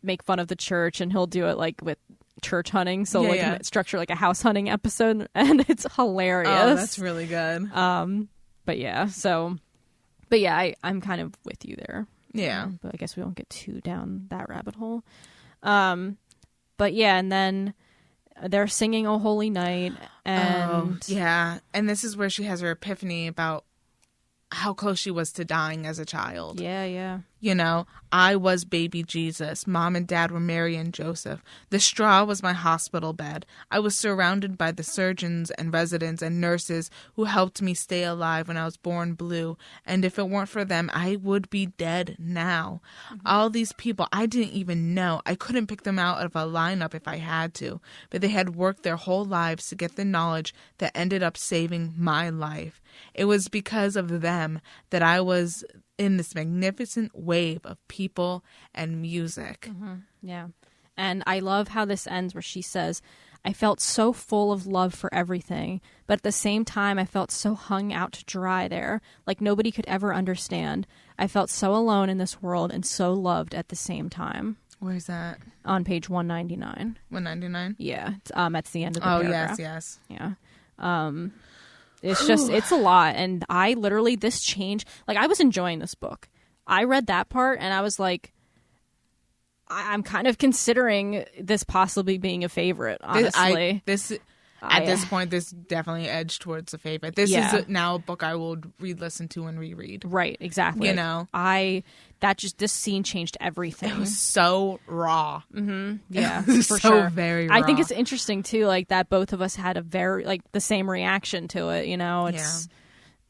make fun of the church, and he'll do it, like, with church hunting, so structure, like, a house hunting episode, and it's hilarious. Oh, that's really good. But yeah, I'm kind of with you there. Yeah. But I guess we won't get too down that rabbit hole. But yeah, and then they're singing "O Holy Night," and and this is where she has her epiphany about how close she was to dying as a child. Yeah. You know, I was baby Jesus. Mom and Dad were Mary and Joseph. The straw was my hospital bed. I was surrounded by the surgeons and residents and nurses who helped me stay alive when I was born blue. And if it weren't for them, I would be dead now. Mm-hmm. All these people I didn't even know. I couldn't pick them out of a lineup if I had to. But they had worked their whole lives to get the knowledge that ended up saving my life. It was because of them that I was in this magnificent wave of people and music. Mm-hmm. Yeah. And I love how this ends where she says, I felt so full of love for everything, but at the same time, I felt so hung out to dry there, like nobody could ever understand. I felt so alone in this world and so loved at the same time. Where's that? On page 199. 199? Yeah. That's the end of the paragraph. Oh, yes. Yeah. It's just, it's a lot. And I literally, this changed. Like, I was enjoying this book. I read that part and I was like, I'm kind of considering this possibly being a favorite, honestly. At this point, this definitely edged towards a favorite. This is now a book I will re-listen to and reread. Right, exactly. You know? This scene changed everything. It was so raw. Mm-hmm. Yeah, for sure. Very raw. I think it's interesting, too, like, that both of us had a very, like, the same reaction to it, you know? It's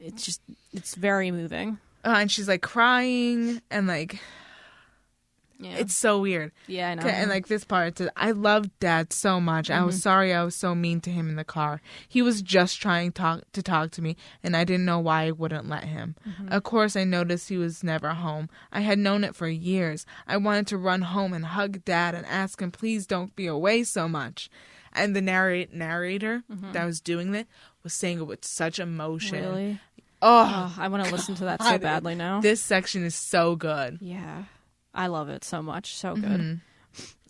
just, it's very moving. And she's, like, crying and, like... Yeah. It's so weird. Yeah, I know. And like this part, I loved Dad so much. Mm-hmm. I was sorry I was so mean to him in the car. He was just trying to talk to me, and I didn't know why I wouldn't let him. Mm-hmm. Of course, I noticed he was never home. I had known it for years. I wanted to run home and hug Dad and ask him, please don't be away so much. And the narrator that was doing it was saying it with such emotion. Really? Oh, I want to listen to that so badly now. This section is so good. Yeah. I love it so much. So good.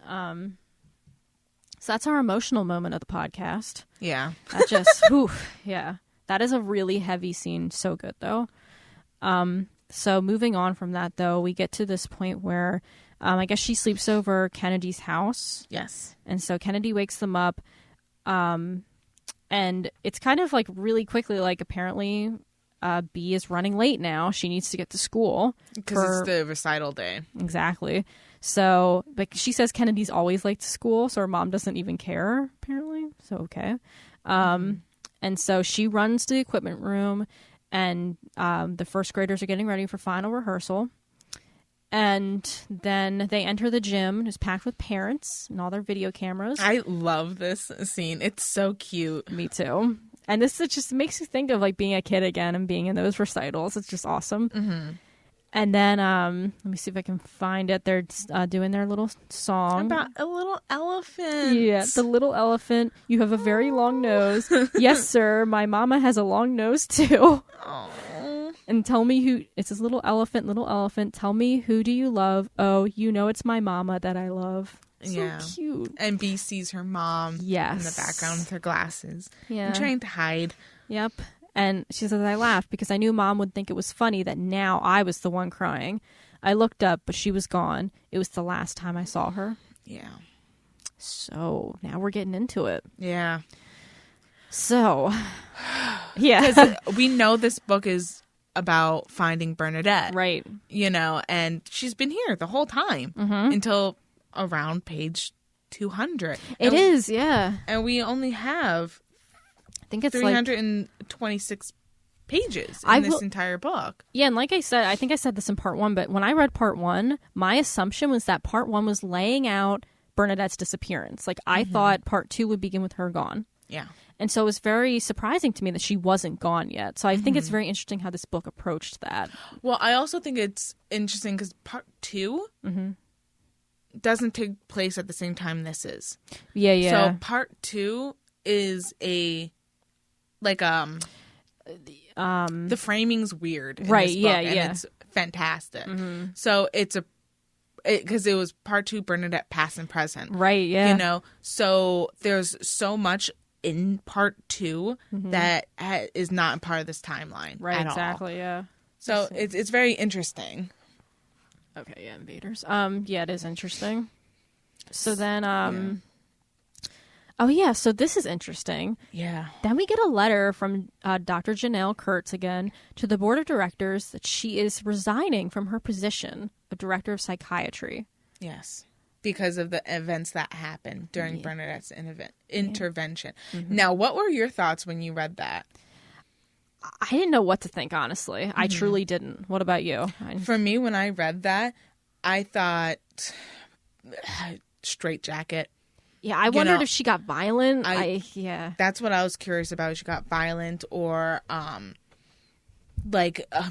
Mm-hmm. So that's our emotional moment of the podcast. Yeah. That just, yeah. That is a really heavy scene. So good, though. So moving on from that, though, we get to this point where I guess she sleeps over Kennedy's house. Yes. And so Kennedy wakes them up. And it's kind of like really quickly, like apparently... B is running late now. She needs to get to school. Because it's the recital day. Exactly. So, but she says Kennedy's always late to school, so her mom doesn't even care, apparently. So, okay. And so she runs to the equipment room, and the first graders are getting ready for final rehearsal. And then they enter the gym. It's packed with parents and all their video cameras. I love this scene. It's so cute. Me too. And this just makes you think of like being a kid again and being in those recitals. It's just awesome. Mm-hmm. And then let me see if I can find it. They're doing their little song about a little elephant. Yeah, the little elephant. You have a very long nose. Yes, sir. My mama has a long nose too. Oh. And tell me who. It says little elephant. Tell me who do you love? Oh, you know it's my mama that I love. So cute. And B sees her mom. Yes. In the background with her glasses. Yeah. And trying to hide. Yep. And she says, I laughed because I knew Mom would think it was funny that now I was the one crying. I looked up, but she was gone. It was the last time I saw her. Yeah. So now we're getting into it. Yeah. So, yeah. Because we know this book is about finding Bernadette. Right. You know, and she's been here the whole time until around page 200. It is, yeah. And we only have... I think it's 326 pages in this entire book. Yeah, and like I said, I think I said this in part 1, but when I read part 1, my assumption was that part 1 was laying out Bernadette's disappearance. Like, I thought part 2 would begin with her gone. Yeah. And so it was very surprising to me that she wasn't gone yet. So I think it's very interesting how this book approached that. Well, I also think it's interesting because part 2 doesn't take place at the same time this is. Yeah, yeah. So part 2 is a... Like the framing's weird in right this book, yeah and it's fantastic. So it's because it was part 2 Bernadette past and present, right? Yeah, you know, so there's so much in part 2 that is not part of this timeline, right? At exactly, all. Yeah. So it's very interesting. Okay, yeah, invaders. Yeah, it is interesting. So then oh, yeah, so this is interesting. Yeah. Then we get a letter from Dr. Janelle Kurtz again to the board of directors that she is resigning from her position of director of psychiatry. Yes. Because of the events that happened during Bernadette's intervention. Now, what were your thoughts when you read that? I didn't know what to think, honestly. I truly didn't. What about you? For me, when I read that, I thought straitjacket. Yeah, I wondered if she got violent. Yeah. That's what I was curious about. If she got violent or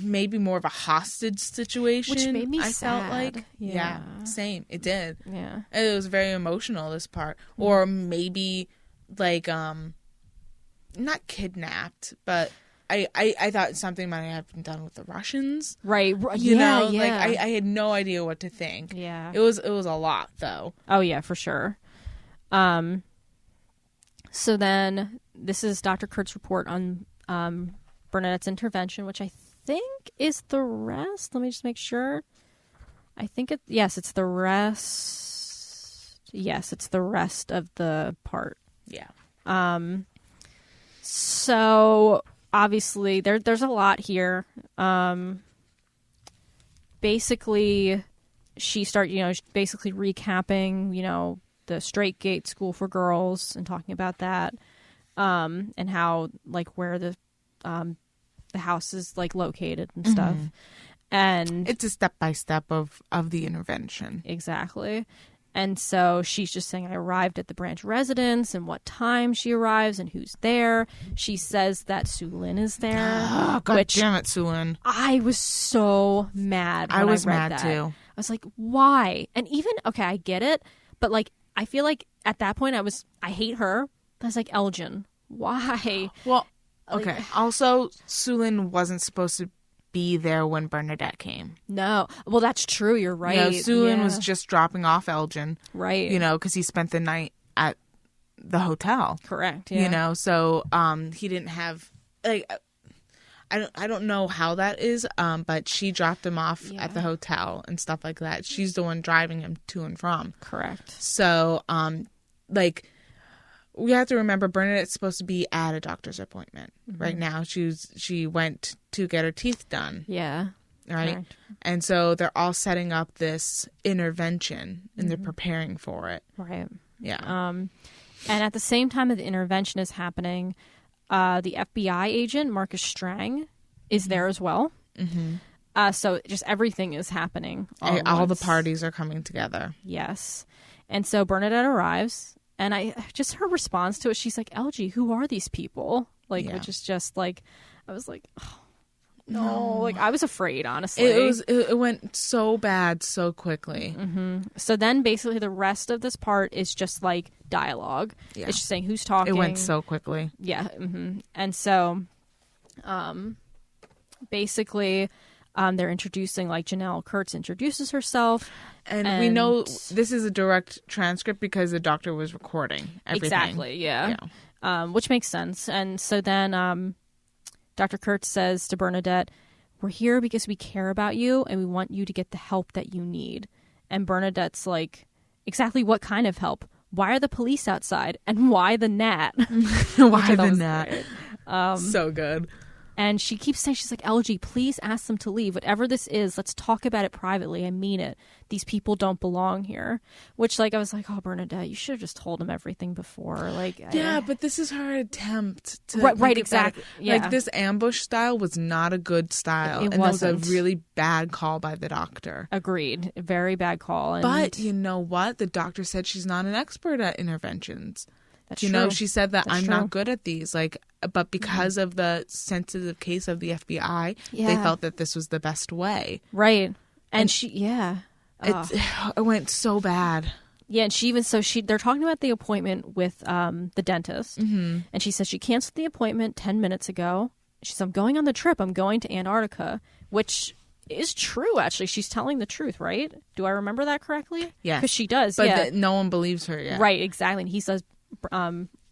maybe more of a hostage situation. Which made me sad. Felt like. Yeah, same. It did. Yeah. And it was very emotional, this part. Or maybe like not kidnapped, but I thought something might have been done with the Russians. Right. You know, like I had no idea what to think. Yeah. It was a lot though. Oh yeah, for sure. So then this is Dr. Kurtz's report on Bernadette's intervention, which I think is the rest. Let me just make sure. I think it's the rest. Yes, it's the rest of the part. Yeah. So obviously there's a lot here. Basically she basically recapping, the Straight Gate School for Girls and talking about that, and how where the house is located and stuff, and it's a step-by-step of the intervention. Exactly. And so she's just saying, I arrived at the branch residence and what time she arrives and who's there. She says that Soo-Lin is there. Oh, God damn it, Soo-Lin. I was so mad when I was read mad that. too. I was like, why? And even, okay, I get it, but I feel like at that point I hate her. I was like, Elgin, why? Well, okay. Also, Soo-Lin wasn't supposed to be there when Bernadette came. No. Well, that's true. You're right. Soo-Lin was just dropping off Elgin. Right. Because he spent the night at the hotel. Correct. Yeah. So he didn't have I don't know how that is, but she dropped him off at the hotel and stuff like that. She's the one driving him to and from. Correct. So we have to remember Bernadette's supposed to be at a doctor's appointment right now. She went to get her teeth done. Yeah. Right. Correct. And so they're all setting up this intervention and they're preparing for it. Right. Yeah. And at the same time that the intervention is happening, the FBI agent, Marcus Strang, is there as well. Mm-hmm. So just everything is happening. All the parties are coming together. Yes. And so Bernadette arrives. And her response to it, she's like, LG, who are these people? like, Yeah. which is just like, I was like, oh, no, like I was afraid, honestly. It went so bad so quickly. Mm-hmm. So then basically the rest of this part is just like dialogue. Yeah. It's just saying who's talking. It went so quickly. Yeah. Mm-hmm. And so basically they're introducing, like, Janelle Kurtz introduces herself. And we know this is a direct transcript because the doctor was recording everything. Exactly, yeah. Which makes sense. And so then Dr. Kurtz says to Bernadette, we're here because we care about you and we want you to get the help that you need. And Bernadette's like, exactly what kind of help? Why are the police outside? And why the gnat? Why the gnat? So good. And she keeps saying, she's like, LG, please ask them to leave. Whatever this is, let's talk about it privately. I mean it. These people don't belong here. Which, like, I was like, oh, Bernadette, you should have just told him everything before. Like, yeah, but this is her attempt to right, exactly. Yeah. Like, this ambush style was not a good style. It and wasn't. That was a really bad call by the doctor. Agreed. Very bad call. And but you know what? The doctor said she's not an expert at interventions. That's you true. know, she said that That's I'm true. not good at these. Like, but because of the sensitive case of the FBI, Yeah. they felt that this was the best way. Right. And she, yeah. It went so bad. Yeah, and she even, so they're talking about the appointment with the dentist. Mm-hmm. And she says she canceled the appointment 10 minutes ago. She says, I'm going on the trip. I'm going to Antarctica, which is true, actually. She's telling the truth, right? Do I remember that correctly? Yeah. Because she does, But yeah. no one believes her yet. Right, exactly. And he says,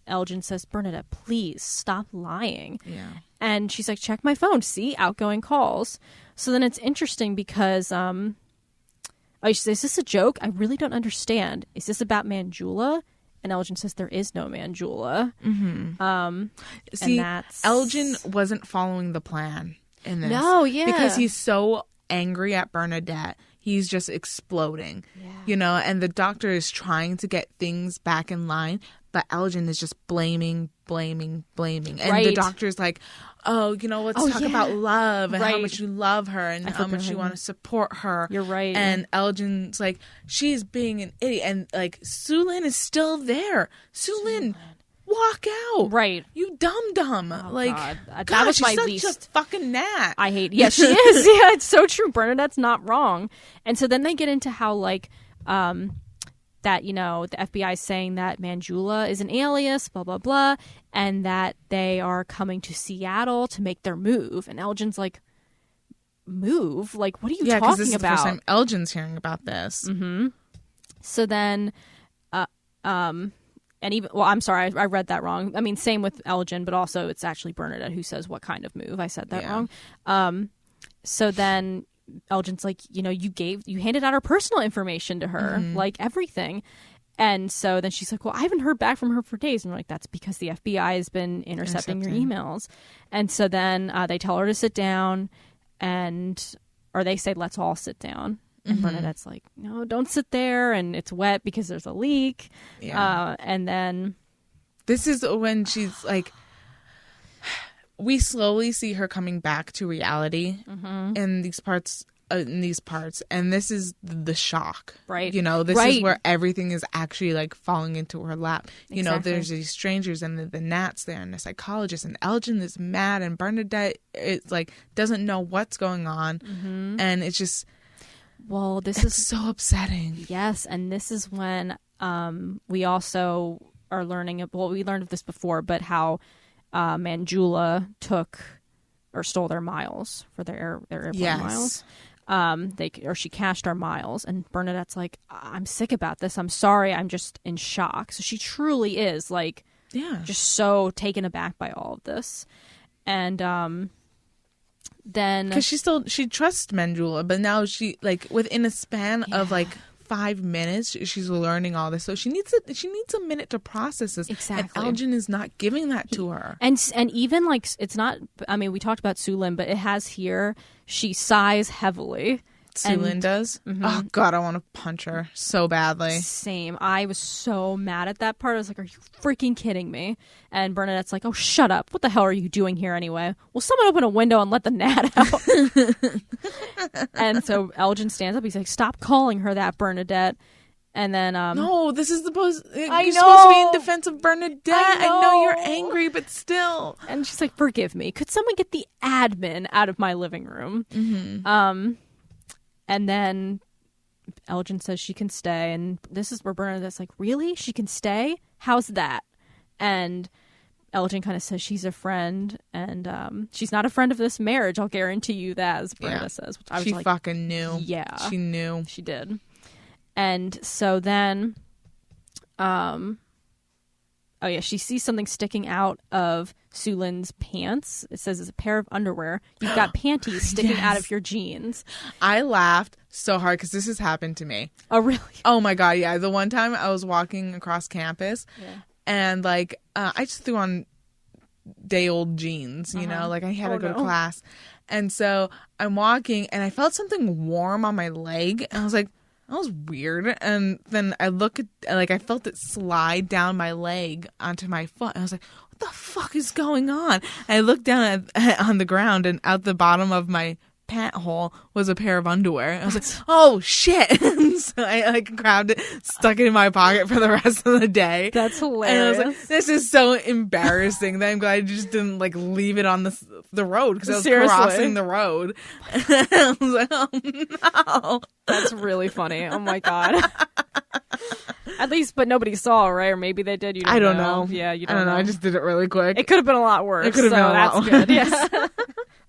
Elgin says, Bernadette, please stop lying. Yeah. And she's like, check my phone. See, outgoing calls. So then it's interesting because she says, is this a joke? I really don't understand. Is this about Manjula? And Elgin says, there is no Manjula. Mm-hmm. See, and that's... Elgin wasn't following the plan in this. No, yeah. Because he's so angry at Bernadette. He's just exploding. Yeah. You know, and the doctor is trying to get things back in line, but Elgin is just blaming. And Right. the doctor's like, oh, you know, let's talk about love and how Right. much you love her and how much you want to support her. You're right. And Elgin's like, she's being an idiot. And like, Soo-Lin is still there. Soo-Lin, walk out. Right. You dumb. Oh, like, God. That God, was she's my such least. a fucking gnat. I hate. Yeah, she is. Yeah, it's so true. Bernadette's not wrong. And so then they get into how, like, that, you know, the FBI is saying that Manjula is an alias, blah, blah, blah, and that they are coming to Seattle to make their move. And Elgin's like, move? Like, what are you talking this is about? the first time Elgin's hearing about this. Mm-hmm. So then, and even, well, I'm sorry, I read that wrong. I mean, same with Elgin, but also it's actually Bernadette who says what kind of move. I said that wrong. So then Elgin's like, you know, you handed out her personal information to her, like everything. And so then she's like, well, I haven't heard back from her for days. And we're like, that's because the FBI has been intercepting your emails. And so then they tell her to sit down or they say, let's all sit down. And Bernadette's like, no, don't sit there. And it's wet because there's a leak. Yeah. And then This is when she's like, we slowly see her coming back to reality in these parts. And this is the shock, Right. You know, this is where everything is actually like falling into her lap. You know, Exactly. there's these strangers and the gnats there and the psychologist and Elgin is mad and Bernadette is like doesn't know what's going on, and it's just this is so upsetting. Yes, and this is when we also are learning. Well, we learned of this before, but how Manjula took or stole their miles for their airplane miles. She cashed our miles, and Bernadette's like, I'm sick about this. I'm sorry. I'm just in shock. So she truly is like, just so taken aback by all of this, and then because she trusts Manjula, but now she like within a span of like 5 minutes she's learning all this, so she needs a minute to process this. Exactly. And Elgin is not giving that to her. And even like it's not. I mean, we talked about Soo-Lin, but it has here. She sighs heavily. Soo-Lin does. Oh God, I want to punch her so badly. Same. I was so mad at that part. I was like, "Are you freaking kidding me?" And Bernadette's like, "Oh, shut up! What the hell are you doing here anyway? Will someone open a window and let the gnat out?" And so Elgin stands up. He's like, "Stop calling her that, Bernadette." And then no, this is supposed you're I supposed to be in know. defense of Bernadette. I I know you're know. angry, but still. and she's like, forgive me. Could someone get the admin out of my living room? Mm-hmm. And then Elgin says she can stay. And this is where Bernadette's like, really? She can stay? How's that? And Elgin kind of says she's a friend. And she's not a friend of this marriage. I'll guarantee you that, as Bernadette says. Which I was She like, fucking knew. yeah. She knew. She did. And so then, oh yeah, she sees something sticking out of Soo-Lin's pants. It says it's a pair of underwear. You've got panties sticking out of your jeans. I laughed so hard because this has happened to me. Oh, really? Oh my God, yeah. The one time I was walking across campus and like I just threw on day old jeans, you know, like I had to go to class. And so I'm walking and I felt something warm on my leg and I was like, that was weird. And then I look at, like, I felt it slide down my leg onto my foot. And I was like, what the fuck is going on? And I looked down on the ground and out the bottom of my pant hole was a pair of underwear. And I was like, oh shit. And so I like grabbed it, stuck it in my pocket for the rest of the day. That's hilarious. And I was like, this is so embarrassing that I'm glad I just didn't like leave it on the road because I was crossing the road. And I was like, oh no. That's really funny. Oh my God. At least, but nobody saw, right? Or maybe they did. You don't I don't know. Yeah, you I don't know. I just did it really quick. It could have been a lot worse. It could have been a lot worse. That's good. Yeah.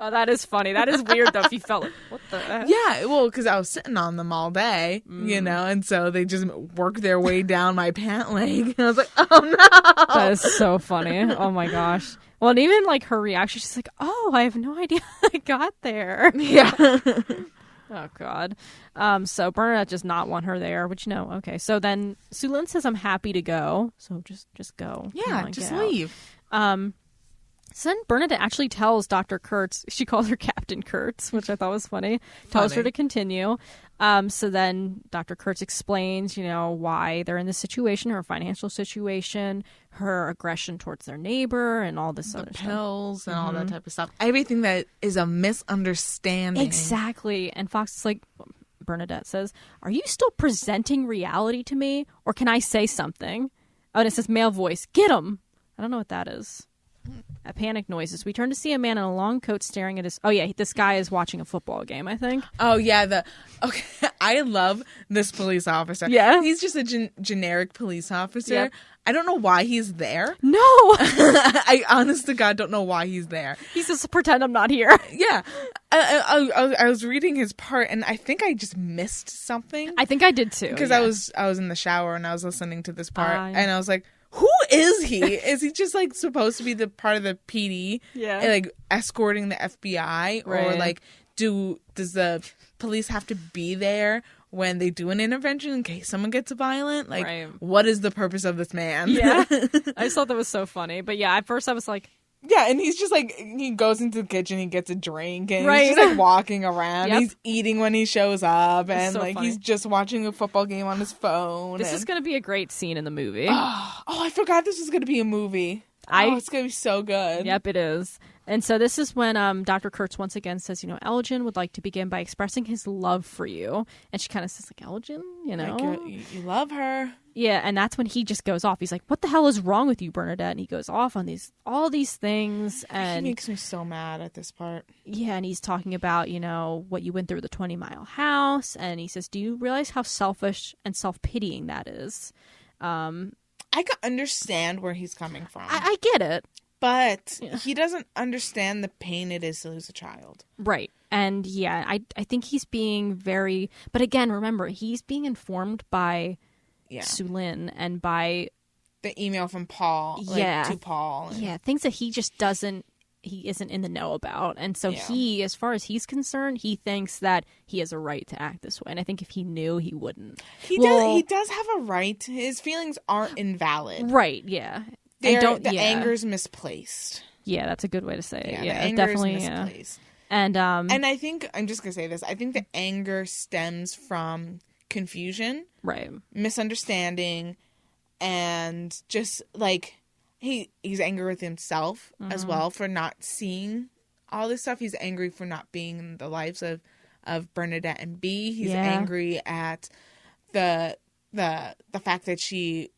Oh, that is funny. That is weird, though, if you felt like, what the heck? Yeah, well, because I was sitting on them all day, you know, and so they just worked their way down my pant leg. And I was like, oh no. That is so funny. Oh my gosh. Well, and even like her reaction, she's like, oh, I have no idea how I got there. Yeah. Oh God. So Bernadette does not want her there, which okay. So then Soo-Lin says, I'm happy to go. So just go. Yeah, just leave. So then Bernadette actually tells Dr. Kurtz, she calls her Captain Kurtz, which I thought was funny, tells her to continue. So then Dr. Kurtz explains, why they're in this situation, her financial situation, her aggression towards their neighbor, and all this other pills stuff. And all that type of stuff. Everything that is a misunderstanding. Exactly. And Fox is like, Bernadette says, are you still presenting reality to me, or can I say something? Oh, and it says male voice, get him. I don't know what that is. At panic noises, we turn to see a man in a long coat staring at his. Oh yeah, this guy is watching a football game, I think. Oh yeah, okay. I love this police officer. Yeah, he's just a generic police officer. Yep. I don't know why he's there. No, I honest to God don't know why he's there. He's just pretend I'm not here. Yeah, I was reading his part, and I think I just missed something. I think I did too because I was in the shower and I was listening to this part, and I was like, who is he? Is he just like supposed to be the part of the PD? Yeah. And, like escorting the FBI? Or like does the police have to be there when they do an intervention in case someone gets violent? Like what is the purpose of this man? Yeah. I just thought that was so funny. But yeah, at first I was like, yeah, and he's just like, he goes into the kitchen, he gets a drink, and he's just like walking around. Yep. He's eating when he shows up, and so like funny. He's just watching a football game on his phone. This is going to be a great scene in the movie. Oh, I forgot this was going to be a movie. It's going to be so good. Yep, it is. And so this is when Dr. Kurtz once again says, Elgin would like to begin by expressing his love for you. And she kind of says, like, Elgin, Like you love her. Yeah, and that's when he just goes off. He's like, what the hell is wrong with you, Bernadette? And he goes off on all these things. And he makes me so mad at this part. Yeah, and he's talking about, what you went through the 20-mile house. And he says, do you realize how selfish and self-pitying that is? I can understand where he's coming from. I get it. But he doesn't understand the pain it is to lose a child. Right. And yeah, I think he's being very... But again, remember, he's being informed by Soo-Lin and by... the email from Paul. To Paul. Yeah, things that he just doesn't... He isn't in the know about. And so he, as far as he's concerned, he thinks that he has a right to act this way. And I think if he knew, he wouldn't. He does have a right. His feelings aren't invalid. Right, yeah. The anger's misplaced. Yeah, that's a good way to say it. Yeah, the anger definitely is misplaced. And I think I'm just gonna say this. I think the anger stems from confusion, right? Misunderstanding, and just like he's angry with himself as well for not seeing all this stuff. He's angry for not being in the lives of Bernadette and B. He's angry at the the fact that she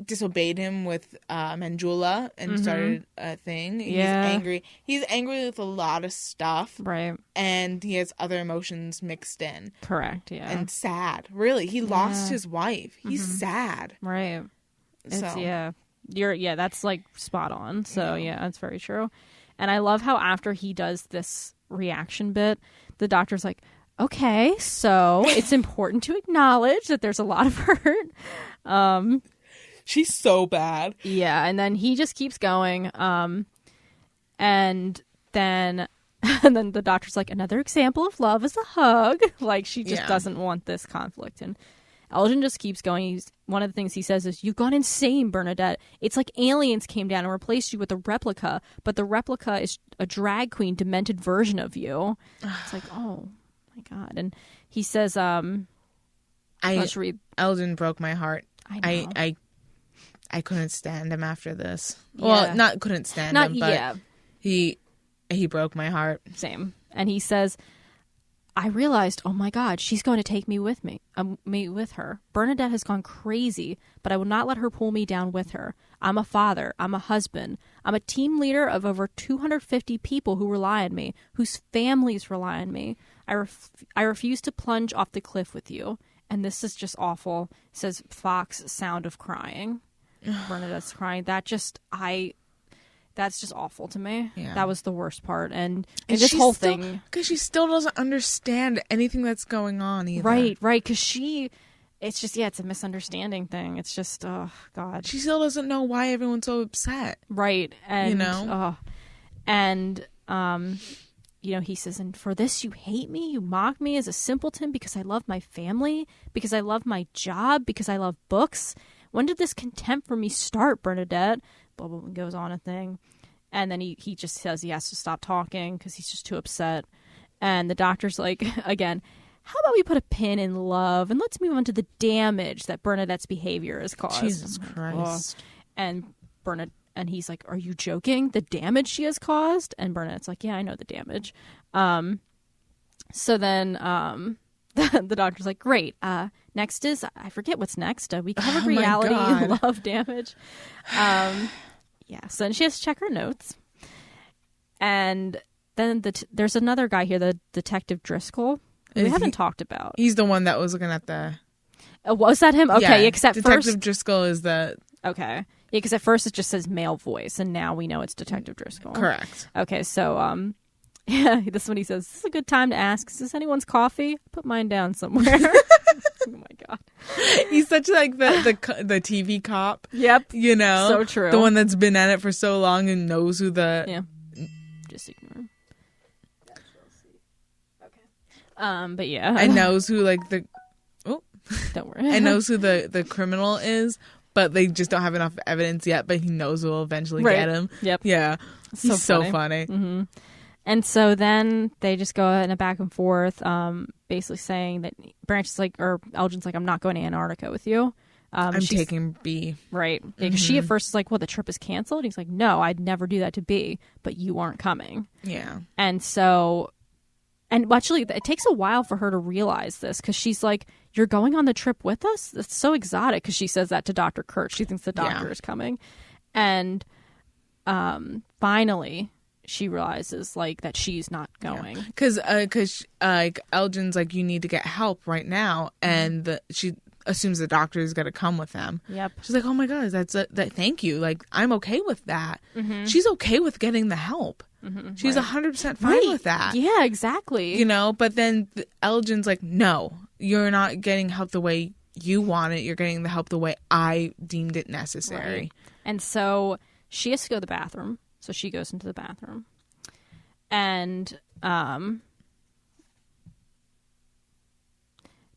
disobeyed him with Manjula and started a thing. He's angry. He's angry with a lot of stuff. Right. And he has other emotions mixed in. Correct, yeah. And sad. Really. He lost his wife. He's sad. Right. That's like spot on. So yeah, that's very true. And I love how after he does this reaction bit, the doctor's like, okay, so it's important to acknowledge that there's a lot of hurt. She's so bad. Yeah, and then he just keeps going. And then the doctor's like, another example of love is a hug. Like, she just doesn't want this conflict. And Elgin just keeps going. One of the things he says is, you've gone insane, Bernadette. It's like aliens came down and replaced you with a replica, but the replica is a drag queen, demented version of you. It's like, oh my God. And he says, let's read. Elgin broke my heart. I know. I couldn't stand him after this. Yeah. Well, not couldn't stand him, but he broke my heart. Same. And he says, I realized, oh my God, she's going to take me with her. Bernadette has gone crazy, but I will not let her pull me down with her. I'm a father. I'm a husband. I'm a team leader of over 250 people who rely on me, whose families rely on me. I refuse to plunge off the cliff with you. And this is just awful. It says Fox sound of crying. Bernadette's crying. That's just awful to me. Yeah. That was the worst part. And this whole thing. Because she still doesn't understand anything that's going on either. Right. Because it's just, it's a misunderstanding thing. It's just, oh, God. She still doesn't know why everyone's so upset. Right. And, he says, and for this you hate me, you mock me as a simpleton because I love my family, because I love my job, because I love books. When did this contempt for me start, Bernadette? Blah, blah, blah, goes on a thing. And then he just says he has to stop talking because he's just too upset. And the doctor's like, again, how about we put a pin in love and let's move on to the damage that Bernadette's behavior has caused. Jesus Christ. And he's like, are you joking? The damage she has caused? And Bernadette's like, yeah, I know the damage. So then the doctor's like, great. Next is, I forget what's next. We covered reality, love, damage. So then she has to check her notes. And then there's another guy here, the Detective Driscoll. We haven't talked about. He's the one that was looking at the... was that him? Okay, except Detective Driscoll is the... Okay. Yeah, because at first it just says male voice, and now we know it's Detective Driscoll. Correct. Okay, so, this one he says, this is a good time to ask, is this anyone's coffee? Put mine down somewhere. Oh my God. He's such like the TV cop. Yep. You know? So true. The one that's been at it for so long and knows who the... Yeah. Just ignore him. Okay. But yeah. And knows who like the... Oh. Don't worry. And knows who the criminal is, but they just don't have enough evidence yet, but he knows who will eventually get him. Yep. Yeah. He's so funny. Mm-hmm. And so then they just go in a back and forth, basically saying that Elgin's like, I'm not going to Antarctica with you. I'm taking B. Right. Because she at first is like, well, the trip is canceled. He's like, no, I'd never do that to B, but you aren't coming. Yeah. And so, and actually it takes a while for her to realize this because she's like, you're going on the trip with us? That's so exotic, because she says that to Dr. Kurt. She thinks the doctor is coming. And finally... she realizes like that she's not going because Elgin's like, you need to get help right now, and she assumes the doctor is going to come with them. Yep. She's like, oh my God, thank you, like I'm okay with that. She's okay with getting the help. She's 100% fine with that. Yeah, exactly. But then Elgin's like, no, you're not getting help the way you want it, you're getting the help the way I deemed it necessary. Right. And so she has to go to the bathroom. So she goes into the bathroom, and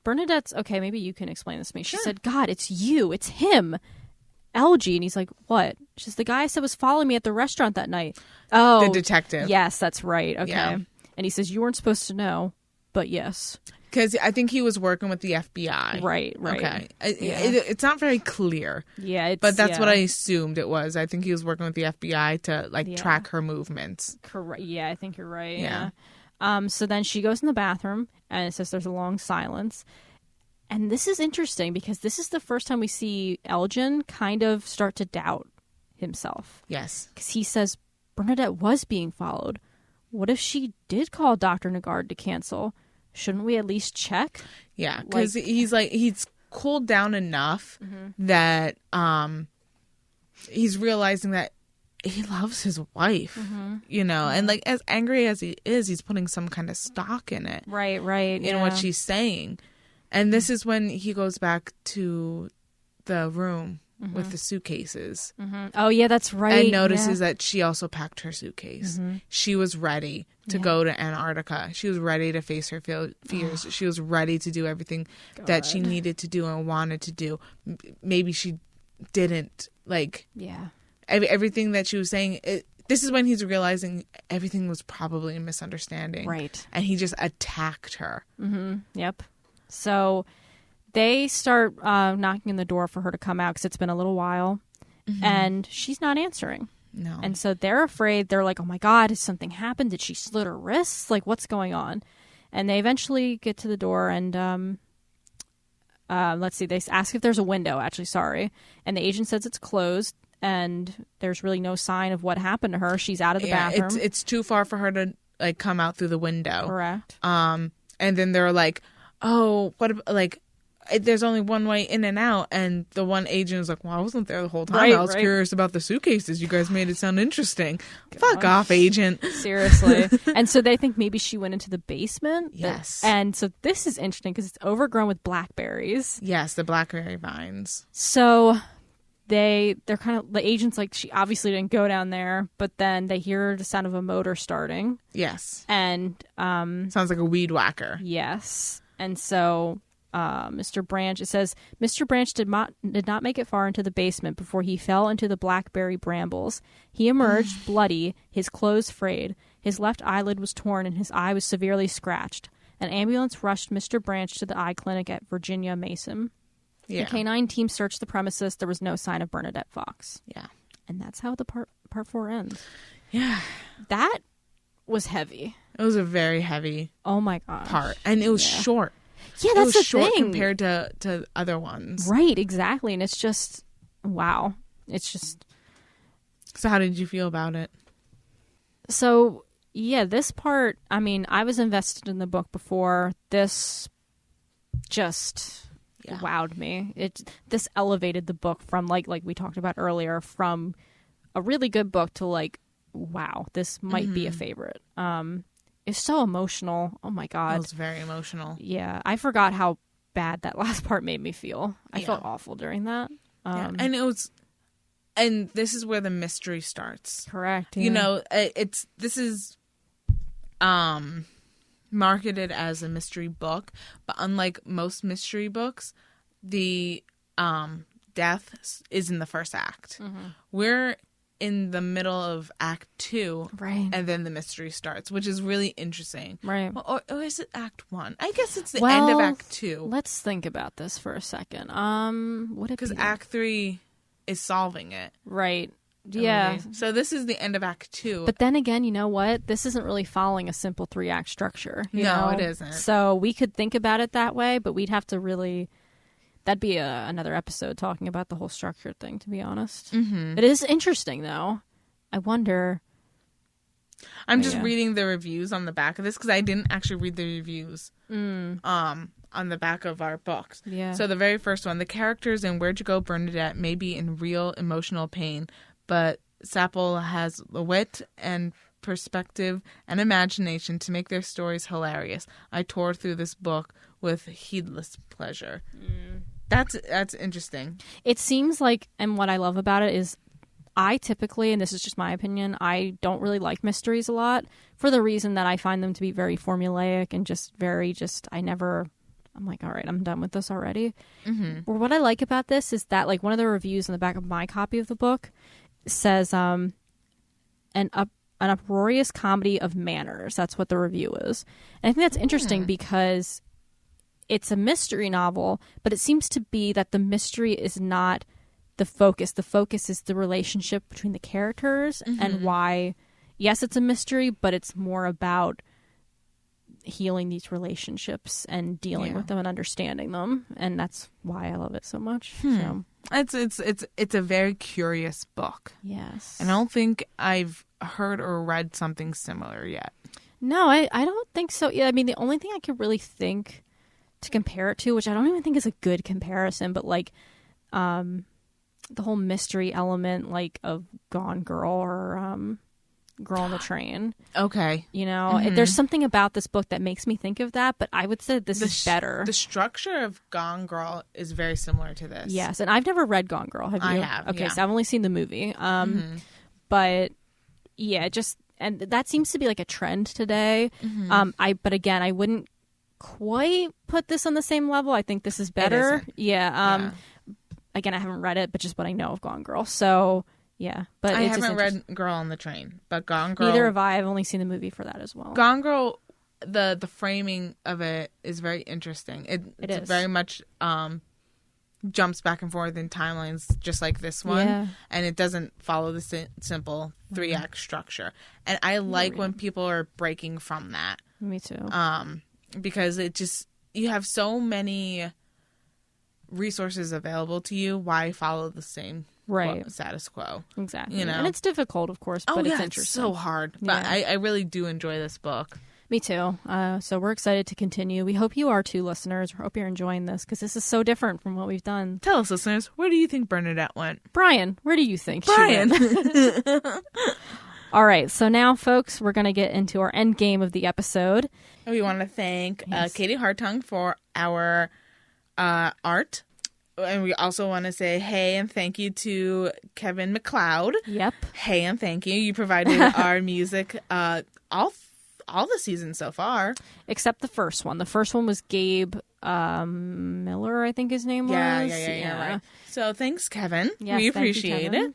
Bernadette's, okay, maybe you can explain this to me. She said, God, it's you. It's him. Elgin. And he's like, what? She says, the guy I said was following me at the restaurant that night. Oh. The detective. Yes, that's right. Okay. Yeah. And he says, you weren't supposed to know, but yes. Because I think he was working with the FBI. Right. Okay. It's not very clear. Yeah. But that's what I assumed it was. I think he was working with the FBI to track her movements. Correct. Yeah, I think you're right. Yeah. So then she goes in the bathroom, and it says there's a long silence. And this is interesting because this is the first time we see Elgin kind of start to doubt himself. Yes. Because he says Bernadette was being followed. What if she did call Dr. Nagard to cancel? Shouldn't we at least check? Yeah, because he's cooled down enough that he's realizing that he loves his wife, and like as angry as he is, he's putting some kind of stock in it. Right. In what she's saying. And this is when he goes back to the room with the suitcases. Oh, yeah, that's right. And notices that she also packed her suitcase. She was ready to go to Antarctica. She was ready to face her fears. She was ready to do everything that she needed to do and wanted to do. Maybe she didn't. Like, everything that she was saying, this is when he's realizing everything was probably a misunderstanding. Right. And he just attacked her. Yep. So they start knocking on the door for her to come out because it's been a little while. And she's not answering. No. And so they're afraid. They're like, oh, my God, has something happened? Did she slit her wrists? Like, what's going on? And they eventually get to the door and let's see. They ask if there's a window, actually, sorry. And the agent says it's closed. And there's really no sign of what happened to her. She's out of the bathroom. It's too far for her to like come out through the window. Correct. And then they're like, oh, there's only one way in and out. And the one agent is like, well, I wasn't there the whole time. I was curious about the suitcases. You guys made it sound interesting. Fuck off, agent. Seriously. And so they think maybe she went into the basement. Yes. And so this is interesting because it's overgrown with blackberries. Yes, the blackberry vines. So they're kind of, the agent's like, she obviously didn't go down there, but then they hear the sound of a motor starting. Yes. And sounds like a weed whacker. Yes. And so Mr. Branch, it says, Mr. Branch did not make it far into the basement before he fell into the blackberry brambles. He emerged bloody, his clothes frayed. His left eyelid was torn and his eye was severely scratched. An ambulance rushed Mr. Branch to the eye clinic at Virginia Mason. Yeah. The canine team searched the premises. There was no sign of Bernadette Fox. Yeah. And that's how the part 4 ends. Yeah. That was heavy. It was a very heavy oh my gosh. part. And it was short. Yeah, that's the short thing. compared to other ones. Right, exactly. And it's just, wow. It's just... So how did you feel about it? So, yeah, this part, I mean, I was invested in the book before. This just... wowed me. This elevated the book from like we talked about earlier, from a really good book to like, wow, this might be a favorite. It's so emotional. Oh my God. It was very emotional. Yeah. I forgot how bad that last part made me feel. I felt awful during that. And and this is where the mystery starts. Correct. Yeah. You know, this is marketed as a mystery book, but unlike most mystery books, the death is in the first act. We're in the middle of act 2, right, and then the mystery starts, which is really interesting, right? Or is it act 1? I guess it's the end of act 2. Let's think about this for a second. Would it be, because act 3 is solving it, right? Yeah. Okay. So this is the end of act 2. But then again, you know what? This isn't really following a simple 3-act structure. You know? It isn't. So we could think about it that way, but we'd have to really... That'd be another episode talking about the whole structure thing, to be honest. It is interesting, though. I wonder... I'm just reading the reviews on the back of this, because I didn't actually read the reviews on the back of our books. Yeah. So the very first one, the characters in Where'd You Go, Bernadette may be in real emotional pain, but Sapple has the wit and perspective and imagination to make their stories hilarious. I tore through this book with heedless pleasure. That's interesting. It seems like, and what I love about it is, I typically, and this is just my opinion, I don't really like mysteries a lot for the reason that I find them to be very formulaic and I'm like, all right, I'm done with this already. Or what I like about this is that, like, one of the reviews on the back of my copy of the book says an uproarious comedy of manners. That's what the review is. And I think that's interesting because it's a mystery novel, but it seems to be that the mystery is not the focus. The focus is the relationship between the characters and why, yes, it's a mystery, but it's more about healing these relationships and dealing with them and understanding them, and that's why I love it so much. So it's a very curious book. yes, And I don't think I've heard or read something similar yet. no, I don't think so. Yeah, I mean, the only thing I could really think to compare it to, which I don't even think is a good comparison, but like the whole mystery element, like of Gone Girl or Girl on the Train. Okay. You know, there's something about this book that makes me think of that, but I would say this is better. The structure of Gone Girl is very similar to this. Yes, and I've never read Gone Girl. Have you? I have. Okay, yeah. so I've only seen the movie. But yeah, and that seems to be like a trend today. But again, I wouldn't quite put this on the same level. I think this is better. Yeah. Again, I haven't read it, but just what I know of Gone Girl. So yeah, but I it's haven't read Girl on the Train, but Gone Girl. Neither have I. I've only seen the movie for that as well. Gone Girl, the framing of it is very interesting. It is very much jumps back and forth in timelines, just like this one, and it doesn't follow the simple 3-act structure. And I like when people are breaking from that. Me too. Because it just, you have so many resources available to you. Why follow the same status quo? Exactly. You know? And it's difficult, of course, but it's interesting. It's so hard. But I really do enjoy this book. Me too. So we're excited to continue. We hope you are too, listeners. We hope you're enjoying this because this is so different from what we've done. Tell us, listeners, where do you think Bernadette went? Brian, where do you think she went? All right. So now, folks, we're going to get into our end game of the episode. We want to thank Katie Hartung for our art. And we also want to say hey and thank you to Kevin MacLeod. Yep. Hey and thank you. You provided our music all the seasons so far. Except the first one. The first one was Gabe Miller, I think his name was. Yeah, right. So thanks, Kevin. Yes, we appreciate it.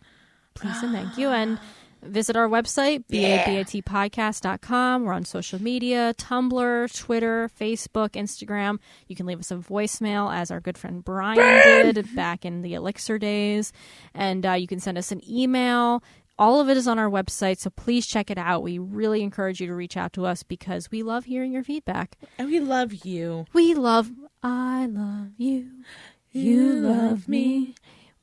Please and thank you. And visit our website, BaBatPodcast.com. We're on social media, Tumblr, Twitter, Facebook, Instagram. You can leave us a voicemail, as our good friend Brian did back in the Elixir days. And you can send us an email. All of it is on our website, so please check it out. We really encourage you to reach out to us because we love hearing your feedback. And we love you. I love you. You love me.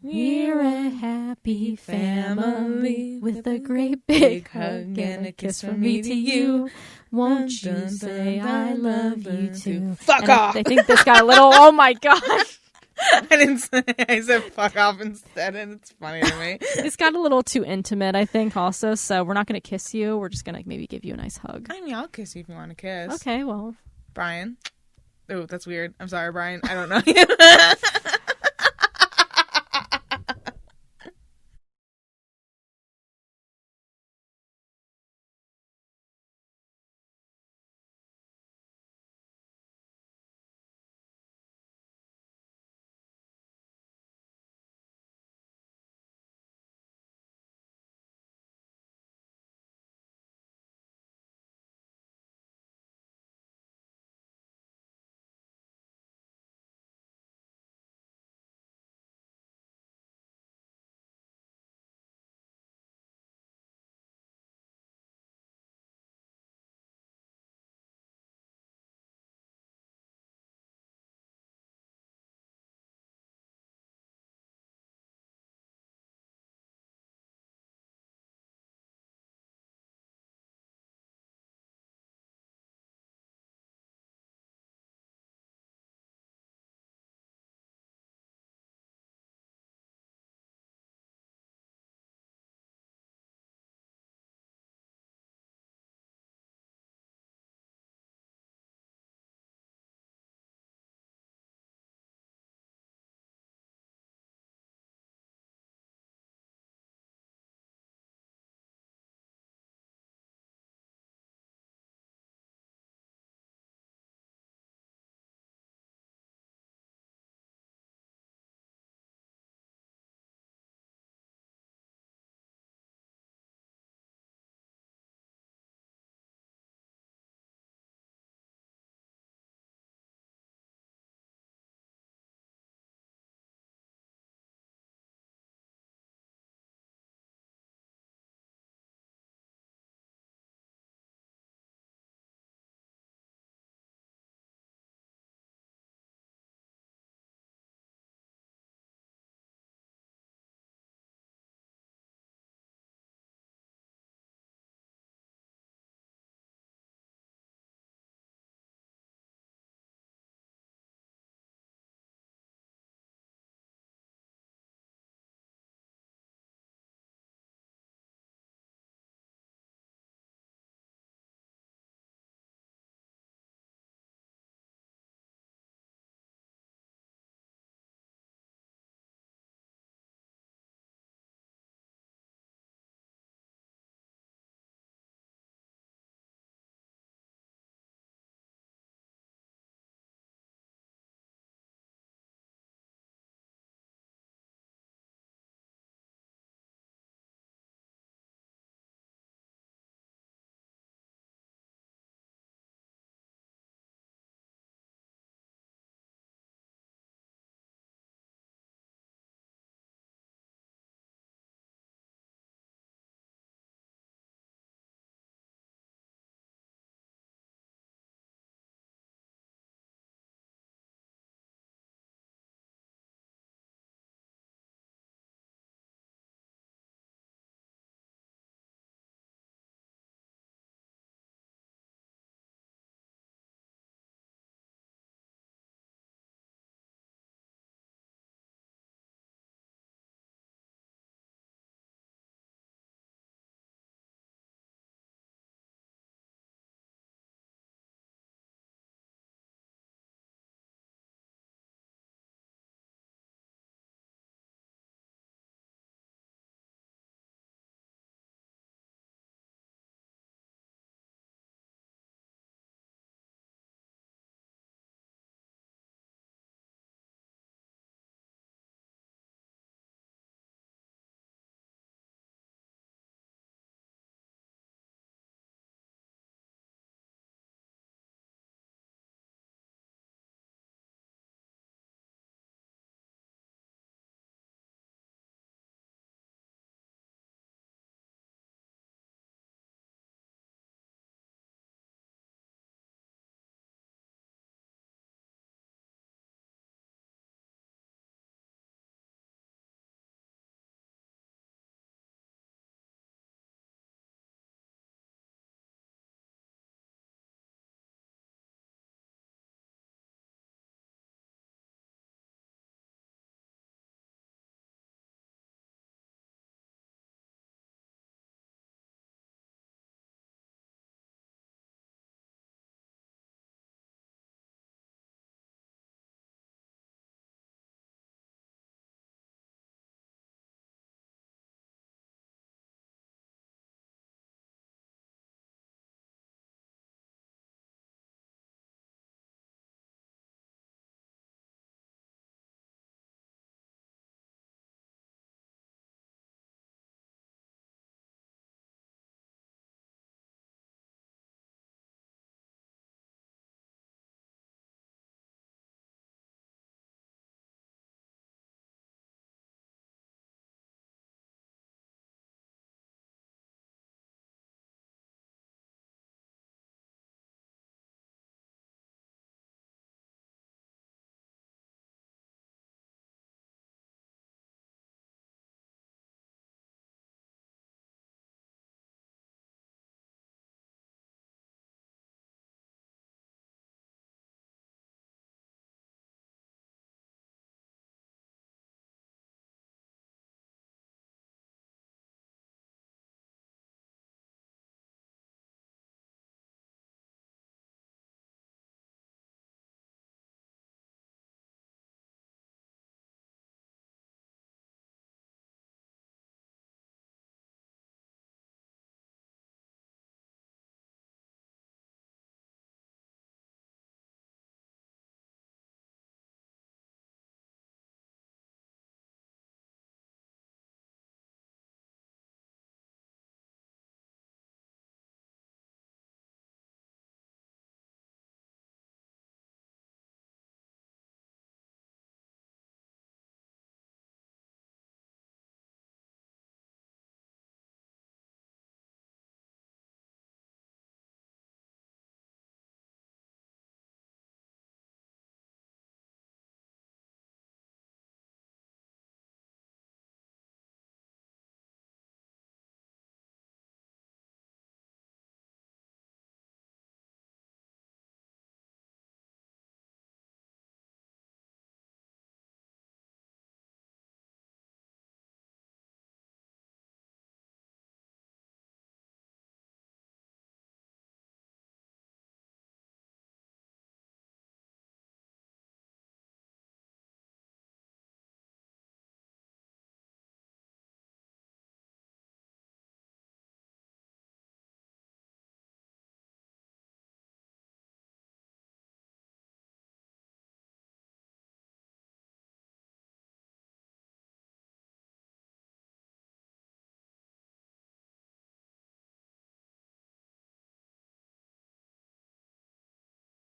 We're a happy family with a great big hug and a kiss from me to you. Won't you say I love you too? Fuck off! I think this got a little, oh my gosh. I said fuck off instead, and it's funny to me. It's got a little too intimate, I think, also. So we're not going to kiss you. We're just going to maybe give you a nice hug. I mean, I'll kiss you if you want to kiss. Okay, well. Brian. Oh, that's weird. I'm sorry, Brian. I don't know you.